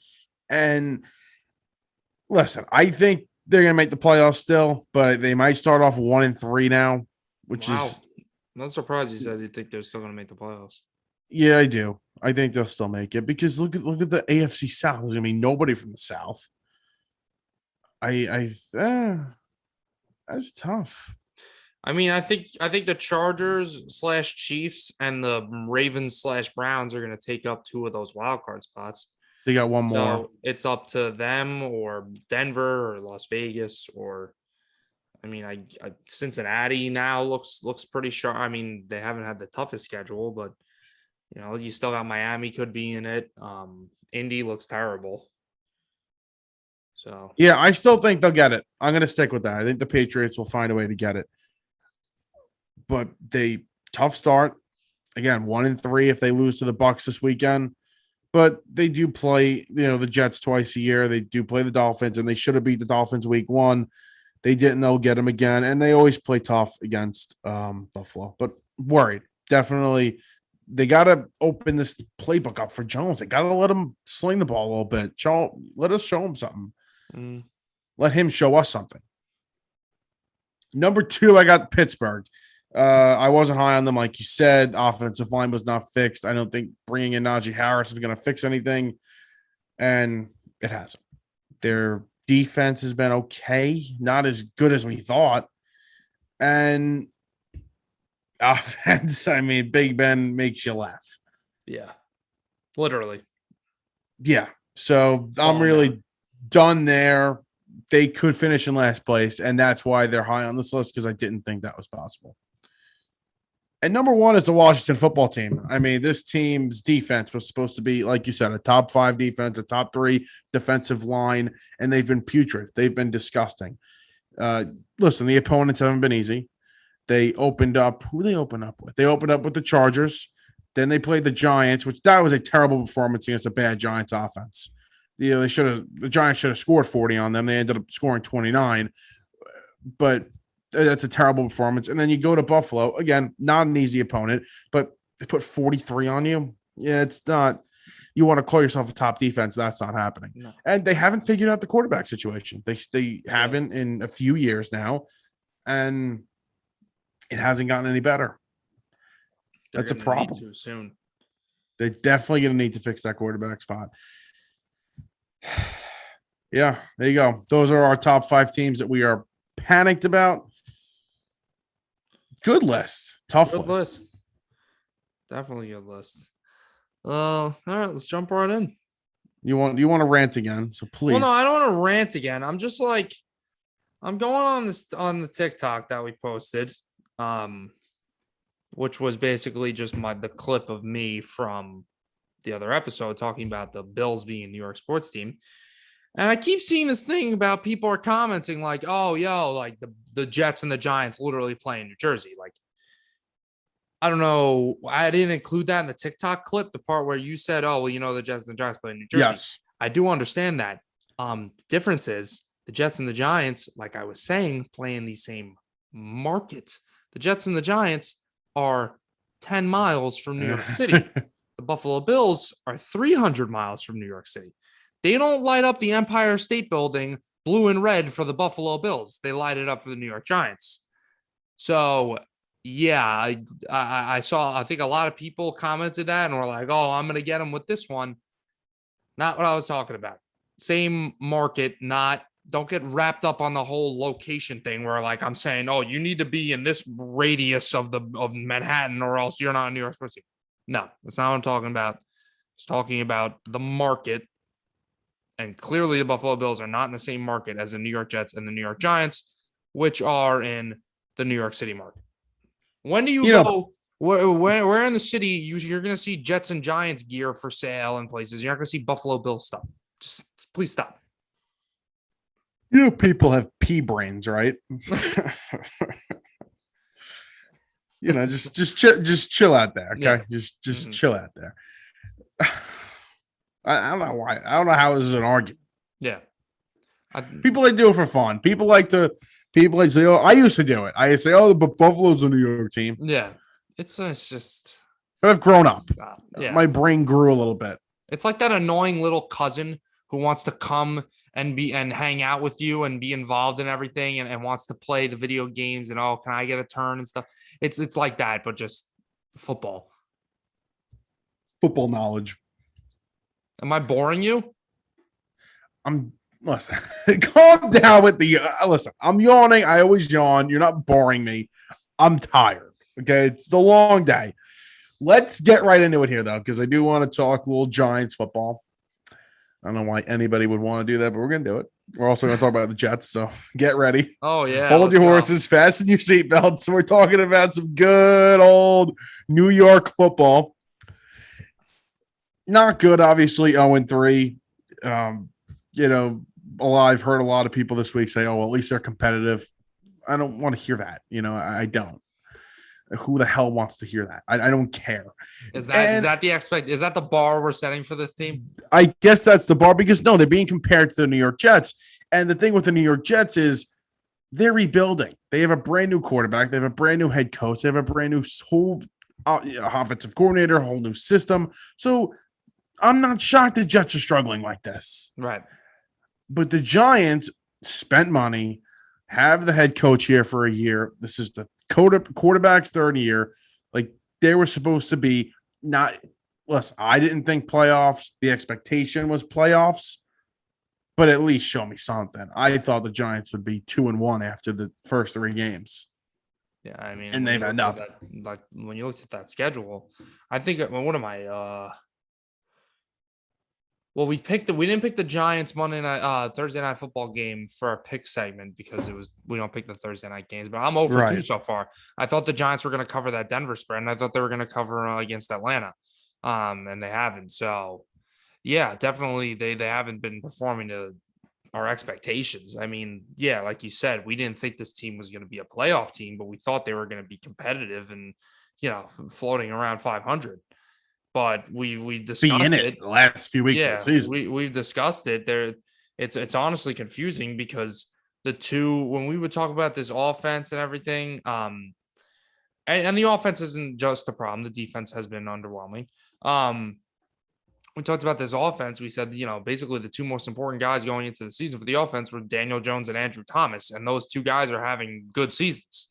and listen, I think they're going to make the playoffs still, but they might start off 1-3 now, which is. Not surprised you said you think they're still going to make the playoffs. Yeah, I do. I think they'll still make it because look at the AFC South. There's going to be nobody from the South. That's tough. I mean, I think the Chargers / Chiefs and the Ravens / Browns are going to take up 2 of those wild card spots. They got one more. So it's up to them or Denver or Las Vegas or, I mean, I Cincinnati now looks pretty sharp. I mean, they haven't had the toughest schedule, but you still got Miami could be in it. Indy looks terrible. So yeah, I still think they'll get it. I'm going to stick with that. I think the Patriots will find a way to get it. But tough start. Again, 1-3 if they lose to the Bucs this weekend. But they do play, the Jets twice a year. They do play the Dolphins, and they should have beat the Dolphins week 1. They didn't. They'll get them again, and they always play tough against Buffalo. But worried, definitely. They got to open this playbook up for Jones. They got to let him sling the ball a little bit. Let us show him something. Let him show us something. Number 2, I got Pittsburgh. I wasn't high on them, like you said. Offensive line was not fixed. I don't think bringing in Najee Harris is going to fix anything, and it hasn't. Their defense has been okay, not as good as we thought, and offense. I mean, Big Ben makes you laugh. Yeah, literally. Yeah. So I'm really done there. They could finish in last place, and that's why they're high on this list because I didn't think that was possible. And number 1 is the Washington football team. I mean, this team's defense was supposed to be, like you said, a top 5 defense, a top 3 defensive line, and they've been putrid. They've been disgusting. Listen, the opponents haven't been easy. They opened up. Who they opened up with? They opened up with the Chargers. Then they played the Giants, which that was a terrible performance against a bad Giants offense. The Giants should have scored 40 on them. They ended up scoring 29. But That's a terrible performance. And then you go to Buffalo again, not an easy opponent, but they put 43 on you. Yeah, it's not. You want to call yourself a top defense? That's not happening. No. And they haven't figured out the quarterback situation. They haven't in a few years now, and it hasn't gotten any better. That's a problem. Too soon. They're definitely going to need to fix that quarterback spot. Yeah, there you go. Those are our top 5 teams that we are panicked about. Good list. Tough list. Definitely good list. All right, let's jump right in. You want to rant again, so please. Well, no, I don't want to rant again. I'm just like, I'm going on the TikTok that we posted, which was basically just the clip of me from the other episode talking about the Bills being a New York sports team. And I keep seeing this thing about people are commenting like, oh, yo, like the Jets and the Giants literally play in New Jersey. Like, I don't know. I didn't include that in the TikTok clip, the part where you said, oh, well, the Jets and the Giants play in New Jersey. Yes. I do understand that. The difference is the Jets and the Giants, like I was saying, play in the same market. The Jets and the Giants are 10 miles from New York City. The Buffalo Bills are 300 miles from New York City. They don't light up the Empire State Building blue and red for the Buffalo Bills. They light it up for the New York Giants. So, yeah, I saw, I think a lot of people commented that and were like, oh, I'm going to get them with this one. Not what I was talking about. Same market, don't get wrapped up on the whole location thing where like I'm saying, oh, you need to be in this radius of Manhattan or else you're not a New York sports team. No, that's not what I'm talking about. It's talking about the market. And clearly the Buffalo Bills are not in the same market as the New York Jets and the New York Giants, which are in the New York City market. When do you go? Where in the city you're going to see Jets and Giants gear for sale in places? You're not going to see Buffalo Bills stuff. Just please stop. People have pea brains, right? Just chill out there, okay? Yeah. Just chill out there. I don't know why. I don't know how this is an argument. Yeah. People like do it for fun. People like to say, oh, I used to do it. I say, oh, but Buffalo's a New York team. Yeah. It's just. But I've grown up. Yeah. My brain grew a little bit. It's like that annoying little cousin who wants to come and hang out with you and be involved in everything and wants to play the video games and, oh, can I get a turn and stuff? It's like that, but just football. Football knowledge. Am I boring you? Listen, calm down with the listen. I'm yawning. I always yawn. You're not boring me. I'm tired. Okay, it's the long day. Let's get right into it here, though, because I do want to talk a little Giants football. I don't know why anybody would want to do that, but we're going to do it. We're also going to talk about the Jets, so get ready. Oh, yeah. Hold your horses, fasten your seatbelts. We're talking about some good old New York football. Not good, obviously, 0-3. I've heard a lot of people this week say, oh, well, at least they're competitive. I don't want to hear that. I don't. Who the hell wants to hear that? I don't care. Is that the bar we're setting for this team? I guess that's the bar because no, they're being compared to the New York Jets. And the thing with the New York Jets is they're rebuilding. They have a brand new quarterback. They have a brand new head coach. They have a brand new whole offensive coordinator, a whole new system. So I'm not shocked the Jets are struggling like this. Right. But the Giants spent money, have the head coach here for a year. This is the quarterback's third year. Like they were supposed to be not. Listen, I didn't think playoffs. The expectation was playoffs, but at least show me something. I thought the Giants would be 2-1 after the first 3 games. Yeah, I mean, and they've had nothing. Like when you looked at that schedule, I think what am I? Well, we didn't pick the Giants Thursday night football game for our pick segment because we don't pick the Thursday night games, but I'm over 2 so far. I thought the Giants were going to cover that Denver spread, and I thought they were going to cover against Atlanta. And they haven't. So yeah, definitely they haven't been performing to our expectations. I mean, yeah, like you said, we didn't think this team was going to be a playoff team, but we thought they wwere going to be competitive and, floating around 500. But we've discussed it the last few weeks of the season. We've discussed it. It's honestly confusing because when we would talk about this offense and everything, and the offense isn't just the problem. The defense has been underwhelming. We talked about this offense. We said, basically the two most important guys going into the season for the offense were Daniel Jones and Andrew Thomas, and those two guys are having good seasons.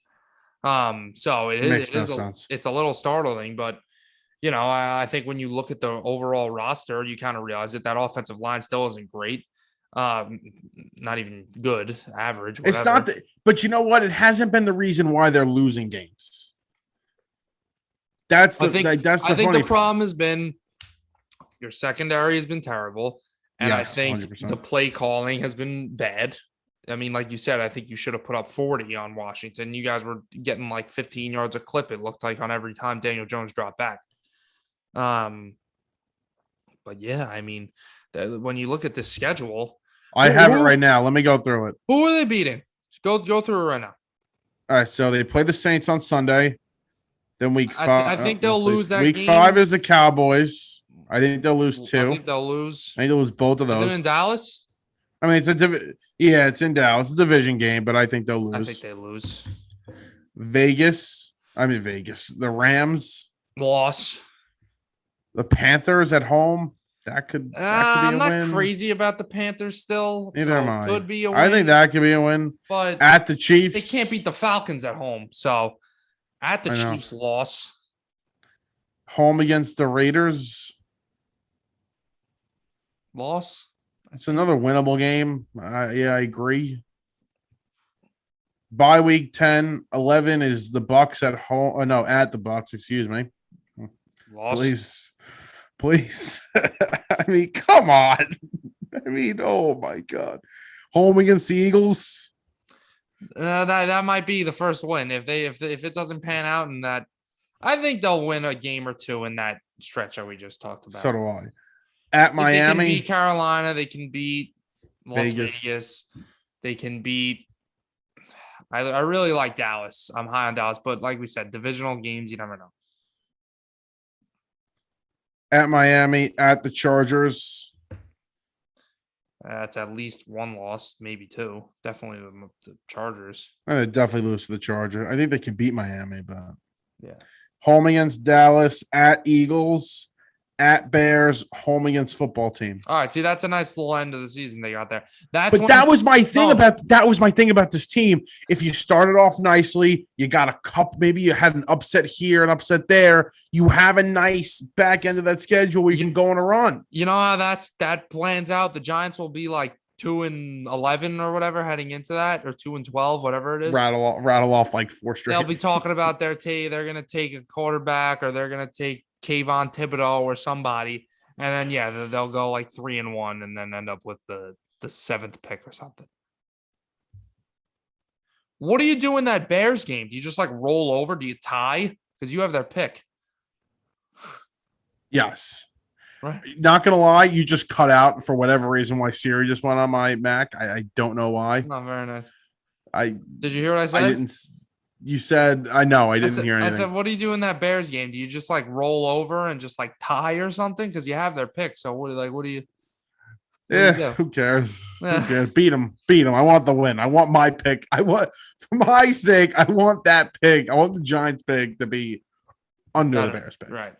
So it's a little startling, but I think when you look at the overall roster, you kind of realize that offensive line still isn't great. Not even good, average. Whatever. It's not, but you know what? It hasn't been the reason why they're losing games. I think the problem has been your secondary has been terrible. And yes, I think 100%. The play calling has been bad. I mean, like you said, I think you should have put up 40 on Washington. You guys were getting like 15 yards a clip, it looked like, on every time Daniel Jones dropped back. But yeah, I mean, when you look at this schedule, I have it right now. Let me go through it. Who are they beating? Go through it right now. All right, so they play the Saints on Sunday. Then week 5. I think they'll lose that week game. 5 is the Cowboys. I think they'll lose 2. I think they'll lose both of those. Is it in Dallas? I mean, it's in Dallas. It's a division game, but I think they'll lose. I think they lose. Vegas. The Rams. Loss. The Panthers at home. That could be I'm a not win. Crazy about the Panthers still. Neither am I. Could be a win. I think that could be a win. But at the Chiefs. They can't beat the Falcons at home. So at the Chiefs, loss. Home against the Raiders. Loss. It's another winnable game. Yeah, I agree. Bye week 10, 11 is the Bucks at home. Oh, no, at the Bucks. Excuse me. Loss. Please. I mean, come on. I mean, oh my God. Home against the Eagles. That might be the first win if it doesn't pan out in that. I think they'll win a game or two in that stretch that we just talked about. So do I. At Miami, they can beat Carolina. They can beat Las Vegas. They can beat. I really like Dallas. I'm high on Dallas, but like we said, divisional games, you never know. At Miami, at the Chargers. That's at least one loss, maybe 2. Definitely the Chargers. They definitely lose to the Chargers. I think they could beat Miami, but yeah. Home against Dallas, at Eagles, at Bears, home against football team. All right, see, that's a nice little end of the season they got there. That was my thing about this team. If you started off nicely, you got a cup. Maybe you had an upset here, an upset there. You have a nice back end of that schedule where you can go on a run. You know how that plans out. The Giants will be like 2-11 or whatever heading into that, or 2-12, whatever it is. Rattle off like 4 straight. They'll be talking about they're going to take a quarterback, or they're going to take Kayvon Thibodeau or somebody, and then they'll go like 3-1 and then end up with the 7th pick or something. What do you do in that Bears game? Do you just like roll over? Do you tie? Because you have their pick. Yes. Right. Not gonna lie, you just cut out for whatever reason why Siri just went on my Mac. I don't know why. Not very nice. Did you hear what I said? I didn't. You said, I know, I didn't hear anything. I said, what do you do in that Bears game? Do you just like roll over and just like tie or something? Because you have their pick. So what do you? Who cares? Yeah. Who cares? Beat them. I want the win. I want my pick. For my sake, I want that pick. I want the Giants pick to be under the Bears pick. Right.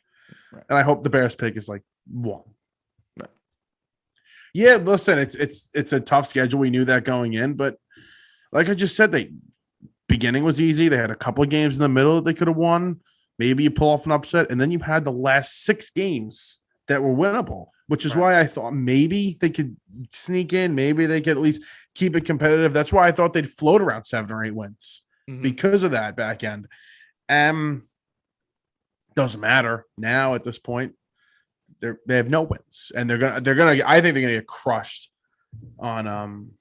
And I hope the Bears pick is like 1. Right. Yeah, listen, it's a tough schedule. We knew that going in, but like I just said, beginning was easy. They had a couple of games in the middle that they could have won. Maybe you pull off an upset, and then you had the last 6 games that were winnable, which is why I thought maybe they could sneak in. Maybe they could at least keep it competitive. That's why I thought they'd float around 7 or 8 wins because of that back end. Doesn't matter now at this point. They have no wins, and they're gonna. I think they're gonna get crushed on.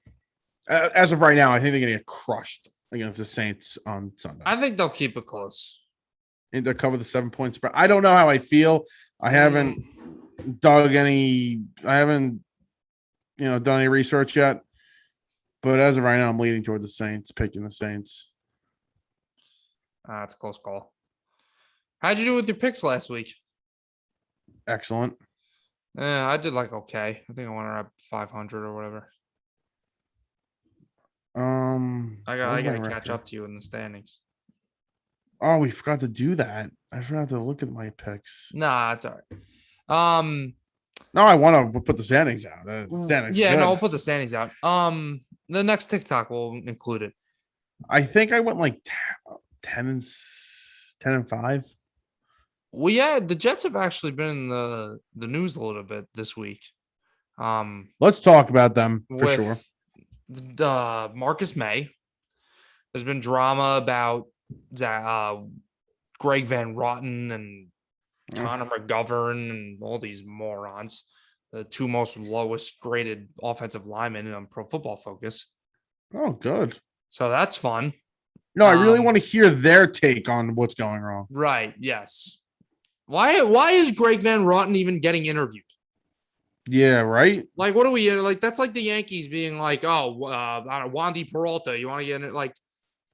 As of right now, I think they're gonna get crushed against the Saints on Sunday. I think they'll keep it close. And they'll cover the 7 point spread. I don't know how I feel. I haven't done any research yet. But as of right now, I'm leaning toward the Saints, picking the Saints. It's a close call. How'd you do with your picks last week? Excellent. I did like okay. I think I went around 500 or whatever. I gotta catch up to you in the standings. Oh, we forgot to do that. I forgot to look at my picks. Nah, it's all right. No, I want to put the standings out. Standings Yeah, no, good. I'll put the standings out. The next TikTok will include it. I think I went like 10-5. Well, yeah, the Jets have actually been in the news a little bit this week. Let's talk about them for with sure. Marcus May. There's been drama about Greg Van Rotten and Connor McGovern and all these morons, the two most lowest graded offensive linemen on Pro Football Focus. Oh, good. So that's fun. No, I really want to hear their take on what's going wrong. Right. Yes. Why is Greg Van Rotten even getting interviewed? Yeah, right. Like, what are we like? That's like the Yankees being like, oh, Wandy Peralta, you want to get it? Like,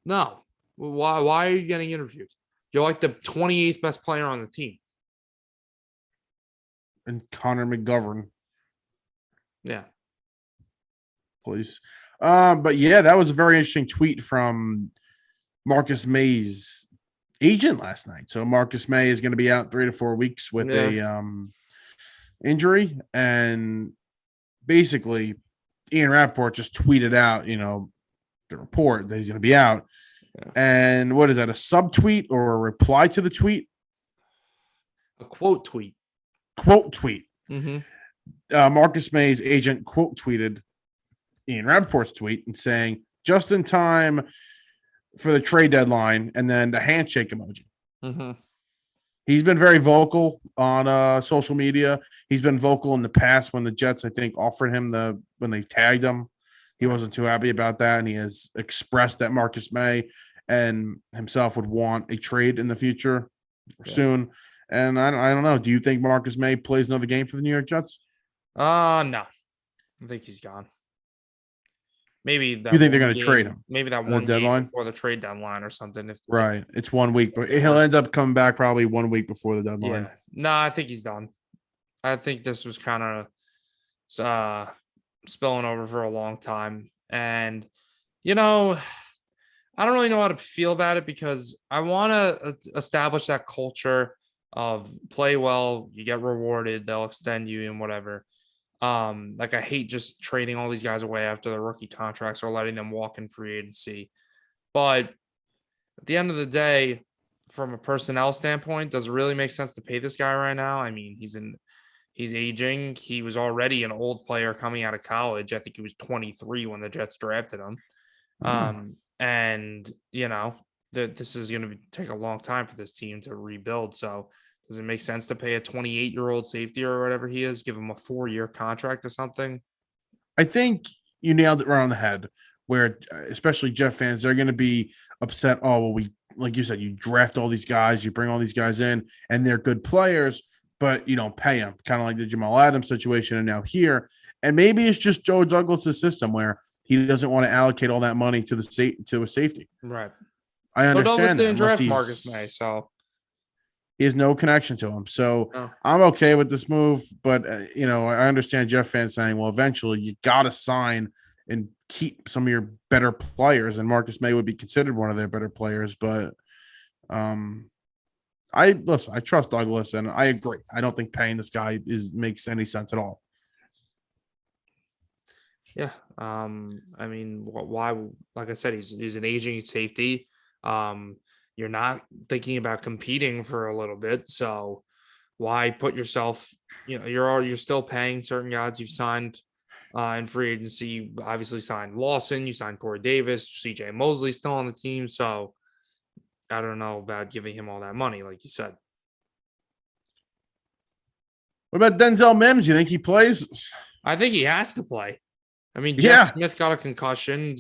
no. Why are you getting interviewed? You're like the 28th best player on the team. And Connor McGovern. Yeah. Please. But yeah, that was a very interesting tweet from Marcus May's agent last night. So Marcus May is going to be out 3 to 4 weeks with a injury, and basically Ian Rappaport just tweeted out, the report that he's going to be out. Yeah. And what is that, a subtweet or a reply to the tweet? A quote tweet. Quote tweet. Mm-hmm. Marcus May's agent quote tweeted Ian Rappaport's tweet and saying, just in time for the trade deadline, and then the handshake emoji. Mm-hmm. He's been very vocal on social media. He's been vocal in the past when the Jets, I think, offered him when they tagged him. He wasn't too happy about that, and he has expressed that Marcus May and himself would want a trade in the future soon. And I don't know. Do you think Marcus May plays another game for the New York Jets? No. I think he's gone. Maybe that. You think they're going to trade him? Maybe that one deadline before the trade deadline or something. Right, it's 1 week, but he'll end up coming back probably 1 week before the deadline. Yeah. No, I think he's done. I think this was kind of spilling over for a long time, and I don't really know how to feel about it because I want to establish that culture of play well, you get rewarded, they'll extend you and whatever. Like I hate just trading all these guys away after their rookie contracts or letting them walk in free agency. But at the end of the day, from a personnel standpoint, does it really make sense to pay this guy right now? I mean, he's aging. He was already an old player coming out of college. I think he was 23 when the Jets drafted him. And this is going to take a long time for this team to rebuild. So does it make sense to pay a 28-year-old safety or whatever he is, give him a 4-year contract or something? I think you nailed it right on the head, where especially Jet fans, they're going to be upset. Oh, well, like you said, you draft all these guys, you bring all these guys in, and they're good players, but you don't pay them, kind of like the Jamal Adams situation and now here. And maybe it's just Joe Douglas's system where he doesn't want to allocate all that money to a safety. Right. I understand. Douglas didn't draft Marcus May, so he has no connection to him. So I'm okay with this move, but I understand Jeff fans saying, well, eventually you got to sign and keep some of your better players, and Marcus May would be considered one of their better players. But I trust Douglas, and I agree. I don't think paying this guy makes any sense at all. Yeah. I mean, why? Like I said, he's an aging safety. You're not thinking about competing for a little bit, so why put yourself? You're still paying certain guys you've signed in free agency. You obviously signed Lawson, you signed Corey Davis, C.J. Mosley still on the team, so I don't know about giving him all that money, like you said. What about Denzel Mims? You think he plays? I think he has to play. I mean, Jeff Smith got a concussion.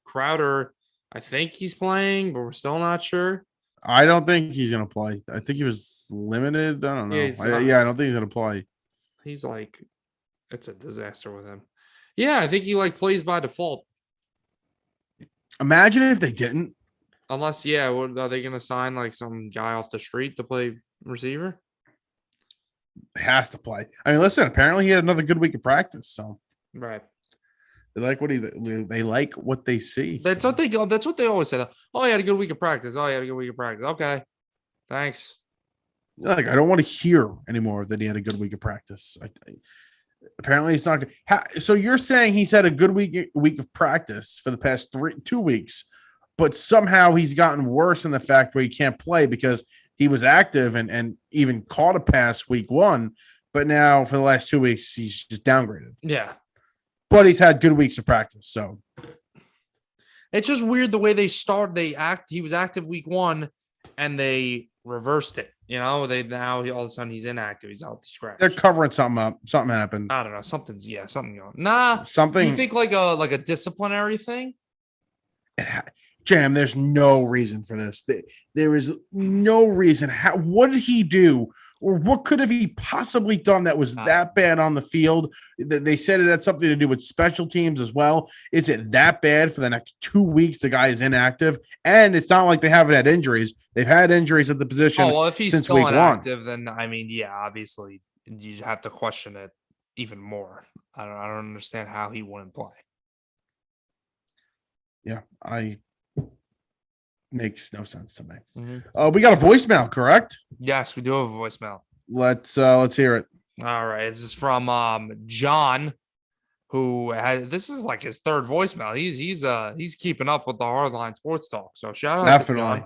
Crowder, I think he's playing, but we're still not sure. I don't think he's going to play. I think he was limited. I don't know. I don't think he's going to play. He's like, it's a disaster with him. Yeah, I think he plays by default. Imagine if they didn't. Unless, are they going to sign some guy off the street to play receiver? Has to play. I mean, listen, apparently he had another good week of practice. So right. They like what they see. That's what they always say. Oh, he had a good week of practice. Oh, he had a good week of practice. Okay, thanks. Like, I don't want to hear anymore that he had a good week of practice. Apparently, it's not good. So you're saying he's had a good week of practice for the past 2 weeks, but somehow he's gotten worse in the fact where he can't play because he was active and even caught a pass week 1, but now for the last 2 weeks he's just downgraded. Yeah, but he's had good weeks of practice, so it's just weird the way they start. He was active week 1, and they reversed it. All of a sudden he's inactive. He's out the scratch. They're covering something up. Something happened. I don't know. Something going. Nah. Something. You think like a disciplinary thing? Jam, there's no reason for this. There is no reason. What did he do? Or what could have he possibly done that was that bad on the field? They said it had something to do with special teams as well. Is it that bad for the next 2 weeks? The guy is inactive, and it's not like they haven't had injuries. They've had injuries at the position. Oh, well, if he's since still week inactive, 1. then I mean, yeah, obviously you have to question it even more. I don't understand how he wouldn't play. Yeah, makes no sense to me. Mm-hmm. We got a voicemail, correct? Yes, we do have a voicemail. Let's hear it. All right, this is from John, who this is like his 3rd voicemail. He's keeping up with the Hardline Sports Talk. So shout out to John.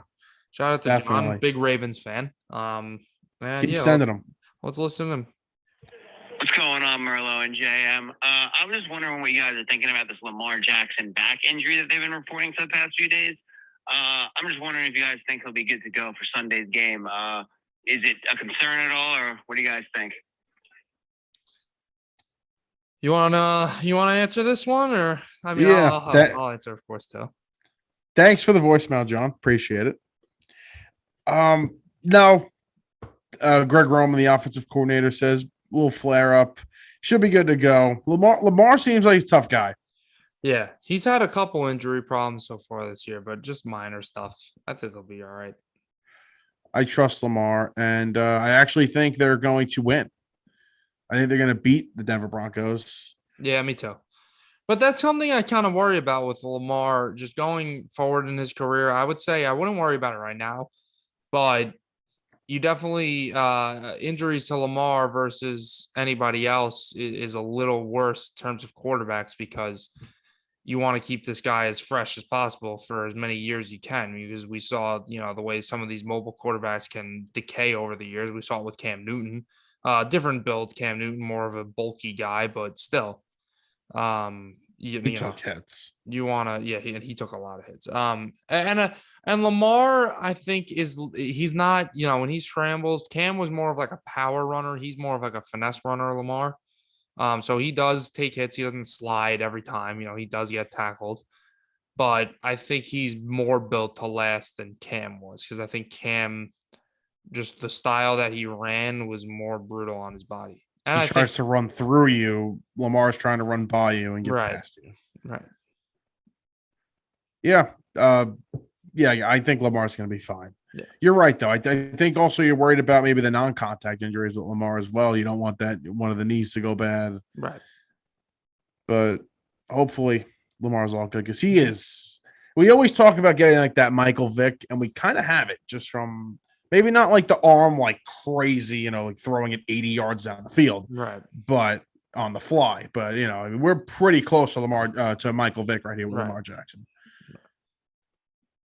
Shout out to John, big Ravens fan. Keep sending them. Let's listen to him. What's going on, Merlo and JM? I'm just wondering what you guys are thinking about this Lamar Jackson back injury that they've been reporting for the past few days. I'm just wondering if you guys think he'll be good to go for Sunday's game. Is it a concern at all, or what do you guys think? You wanna answer this one, or I mean, yeah, I'll answer, of course, too. Thanks for the voicemail, John. Appreciate it. No. Greg Roman, the offensive coordinator, says a little flare up, should be good to go. Lamar seems like he's a tough guy. Yeah, he's had a couple injury problems so far this year, but just minor stuff. I think he'll be all right. I trust Lamar, and I actually think they're going to win. I think they're going to beat the Denver Broncos. Yeah, me too. But that's something I kind of worry about with Lamar just going forward in his career. I would say I wouldn't worry about it right now, but you definitely injuries to Lamar versus anybody else is a little worse in terms of quarterbacks because you want to keep this guy as fresh as possible for as many years you can, because we saw, the way some of these mobile quarterbacks can decay over the years. We saw it with Cam Newton, different build Cam Newton, more of a bulky guy, but still, he took hits. You want to, he took a lot of hits. And Lamar, I think he's not, when he scrambles, Cam was more of like a power runner. He's more of like a finesse runner, Lamar. So he does take hits. He doesn't slide every time. He does get tackled. But I think he's more built to last than Cam was, because I think Cam, just the style that he ran was more brutal on his body. And he tries to run through you. Lamar's trying to run by you and get past you. Right. Yeah. I think Lamar's going to be fine. Yeah. You're right, though. I think also you're worried about maybe the non-contact injuries with Lamar as well. You don't want one of the knees to go bad. Right. But hopefully Lamar's all good, because he is. We always talk about getting like that Michael Vick, and we kind of have it just from maybe not like the arm like crazy, like throwing it 80 yards down the field. Right. But on the fly. But, we're pretty close to Lamar, to Michael Vick right here with Lamar Jackson.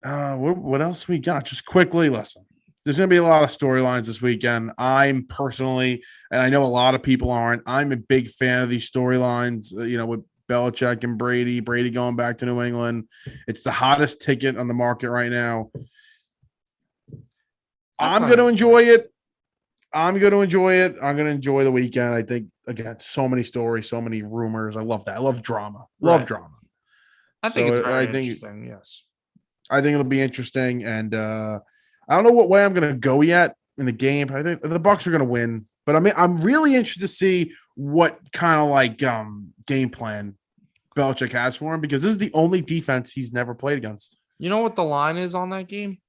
What else we got? Just quickly, listen. There's going to be a lot of storylines this weekend. I'm personally, and I know a lot of people aren't, I'm a big fan of these storylines, with Belichick and Brady going back to New England. It's the hottest ticket on the market right now. I'm going to enjoy it. I'm going to enjoy the weekend. I think, again, so many stories, so many rumors. I love that. I love drama. Drama. I think it's very interesting, yes. I think it'll be interesting, and I don't know what way I'm going to go yet in the game. I think the Bucs are going to win, but I'm really interested to see what kind of like game plan Belichick has for him, because this is the only defense he's never played against. You know what the line is on that game?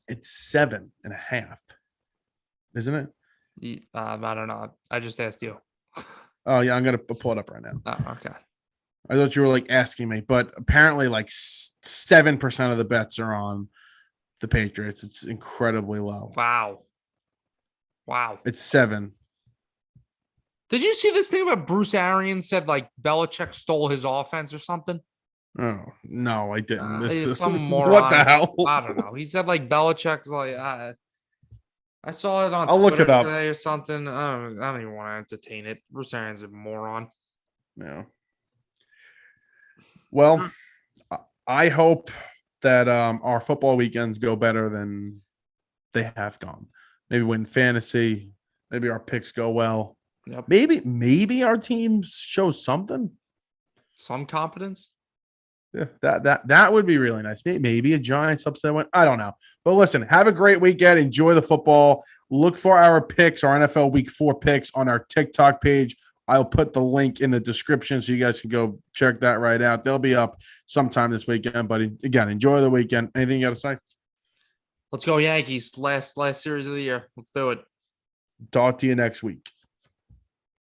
It's 7.5, isn't it? I don't know. I just asked you. Oh yeah, I'm going to pull it up right now. Oh, okay. I thought you were like asking me, but apparently like 7% of the bets are on the Patriots. It's incredibly low. Wow. It's 7. Did you see this thing about Bruce Arians said like Belichick stole his offense or something? Oh, no, I didn't. This is Some moron. what the hell? I don't know. He said like Belichick's like I saw it on I'll look Twitter it up. today or something. I don't even want to entertain it. Bruce Arians is a moron. Yeah. Well, I hope that our football weekends go better than they have gone. Maybe win fantasy. Maybe our picks go well. Yep. Maybe our team shows something. Some competence. Yeah, that would be really nice. Maybe a Giants upset win. I don't know. But listen, have a great weekend. Enjoy the football. Look for our picks, our NFL Week 4 picks on our TikTok page. I'll put the link in the description so you guys can go check that right out. They'll be up sometime this weekend. But again, enjoy the weekend. Anything you got to say? Let's go Yankees. Last series of the year. Let's do it. Talk to you next week.